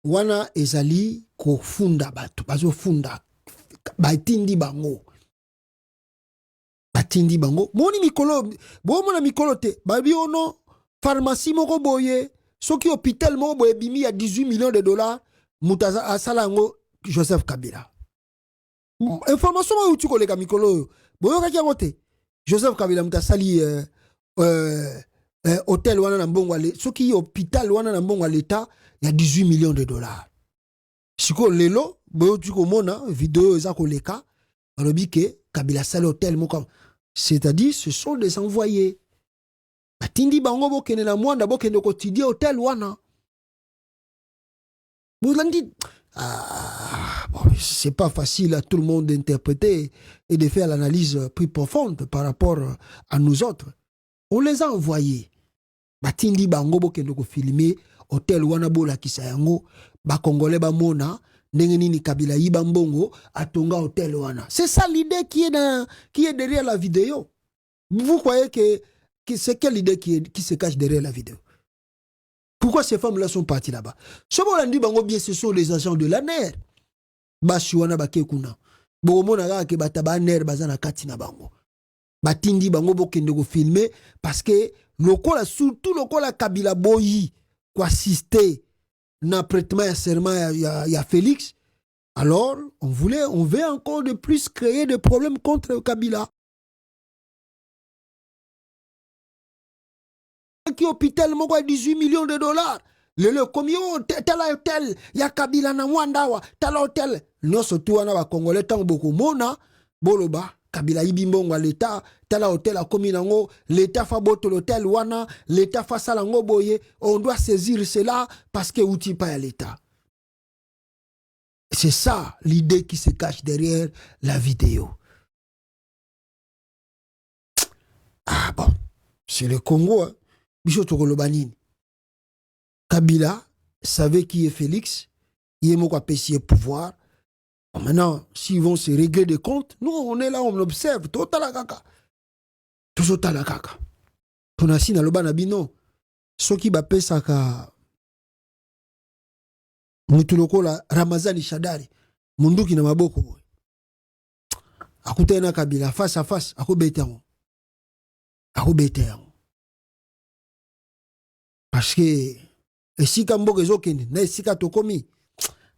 Speaker 3: wana ezali ko funda batu. Bazo funda batindi bango. Batindi bango. Moni mikolo, mona mikolo te. Babi ono pharmacie moko boye. Soki hôpital moko boye bimi ya 18 millions de dollars. Mutaza asalango Joseph Kabila. Information ma uti koleka mikolo. Boyo kaki ngote. Joseph Kabila mutasali hôtel wana na mbongo ale. Soki hôpital wana na mbongo l'État ya 18 millions de dollars. Siko lelo boyo tu komona vidéo eza koleka. Alobi ke Kabila sali hôtel moko. C'est-à-dire, ce sont des envoyés. Batindi bango bokene na mwanda bokene kotidia hôtel wana. Boulandi. Bon, c'est pas facile à tout le monde d'interpréter et de faire l'analyse plus profonde par rapport à nous autres. On les a envoyés. Batindi bango bokene ko filmer hôtel wana bola kisayango ba congolais ba mona. Ndengenini Kabila yiba mbongo atonga hôtel wana. C'est ça l'idée qui est derrière la vidéo. Vous croyez que c'est quelle idée qui se cache derrière la vidéo? Pourquoi ces femmes-là sont parties là-bas? Ce qu'on bango bien, ce sont les agents de la NER. Bashuana bakekuna. Bomona ke bataba NER bazana katina bango. Batindi bango bokende go filmer parce que lokola surtout lokola Kabila boyi ko assister na prêtement à serment il y a Félix. Alors, on veut encore de plus créer des problèmes contre Kabila. Qui hôpital moko 18 millions de dollars. Le combien tel hôtel ya Kabila na Mwandawa, tel hôtel. Non surtout wana ba Congolais tant beaucoup mona boloba Kabila yibimbongo à l'État, tel hôtel a commis nango, l'État fa boto l'hôtel wana, l'État fa salango boye, on doit saisir cela parce que outil pas à l'État. C'est ça l'idée qui se cache derrière la vidéo. Ah bon, c'est le Congo, hein. Kabila savait qui est Félix, il est mon apprécié pouvoir. Bon, maintenant, s'ils vont se régler des comptes, nous on est là, on observe. Tout à la caca. Tout à la caca. On a si dans le banabino. Ce qui va payer ça, Mutuloko la Ramazani Shadari, Munduki na maboko. Akute na Kabila face à face, akobete yango. Akobete yango. Parce que si Kambo ezokende, na esika tokomi.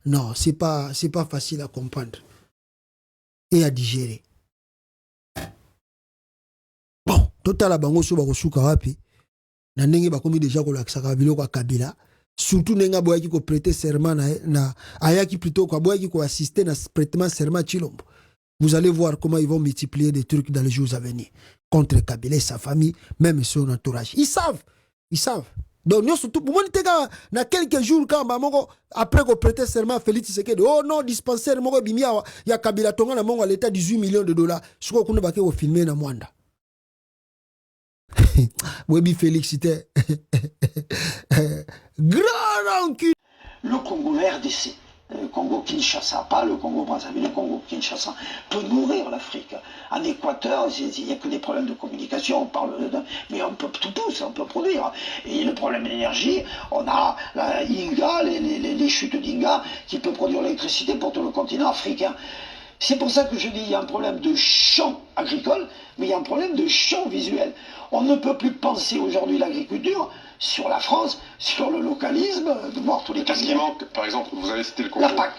Speaker 3: Non, c'est pas facile à comprendre et à digérer. Bon, total bango so bako suka wapi. Na ndenge bakomi déjà ko lakisaka biloko Kabila. Surtout nenga boyaki ko prêter serment na ayaki plutôt ko boyaki ko assister na prêtement serment Chilombo. Vous allez voir comment ils vont multiplier des trucs dans les jours à venir contre Kabila et sa famille, même son entourage. Ils savent. Donc nous surtout pour moi na quelques jours quand maman après qu'on prêtait serment Félix Tshisekedi oh non dispensaire moko bimia ya Kabila tonga na mongo à l'état 18 millions de dollars siko kuna bake ko filmer na Mwanda. Webi Félix c'était grand encul.
Speaker 1: Le Congo RDC, le Congo Kinshasa, pas le Congo Brazzaville, le Congo Kinshasa, peut nourrir l'Afrique. En Équateur, il n'y a que des problèmes de communication, on parle mais on peut tout pousser, on peut produire. Et le problème d'énergie, on a la Inga, les chutes d'Inga, qui peut produire l'électricité pour tout le continent africain. C'est pour ça que je dis qu'il y a un problème de champ agricole, mais il y a un problème de champ visuel. On ne peut plus penser aujourd'hui l'agriculture sur la France, sur le localisme, de voir tous les...
Speaker 2: Qu'est-ce qui manque, par exemple, vous avez cité le Congo.
Speaker 1: La PAC.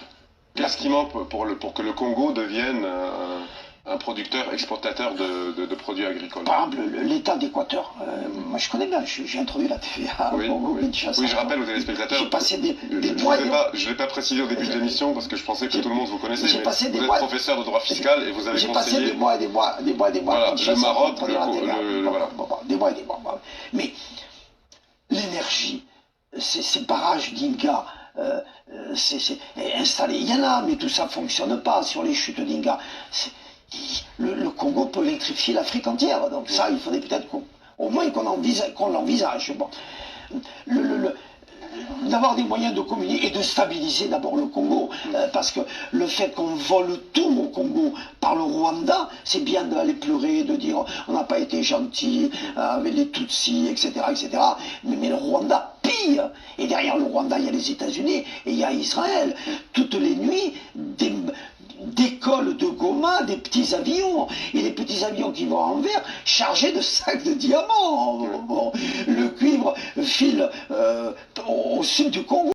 Speaker 2: Qu'est-ce qui manque pour que le Congo devienne un producteur exportateur de produits agricoles.
Speaker 1: Par exemple, l'État d'Équateur, moi je connais bien, j'ai introduit la TVA.
Speaker 2: Oui, je rappelle aux téléspectateurs,
Speaker 1: j'ai passé des
Speaker 2: je ne l'ai pas précisé au début de l'émission parce que je pensais que tout le monde vous connaissait, mais vous êtes professeur de droit fiscal et vous avez conseillé...
Speaker 1: J'ai passé des mois et des mois,
Speaker 2: voilà, le Maroc,
Speaker 1: voilà. Des mois et des mois. Mais l'énergie, ces barrages d'Inga, c'est installé, il y en a, mais tout ça ne fonctionne pas sur les chutes d'Inga. Le Congo peut électrifier l'Afrique entière, donc ça, il faudrait peut-être au moins qu'on l'envisage. Bon. D'avoir des moyens de communiquer et de stabiliser d'abord le Congo, parce que le fait qu'on vole tout au Congo par le Rwanda, c'est bien d'aller pleurer, de dire on n'a pas été gentil avec les Tutsis, etc. Mais le Rwanda pille, et derrière le Rwanda il y a les États-Unis et il y a Israël. Toutes les nuits, d'écoles de Goma, des petits avions, et les petits avions qui vont envers chargés de sacs de diamants. Bon, le cuivre file au sud du Congo.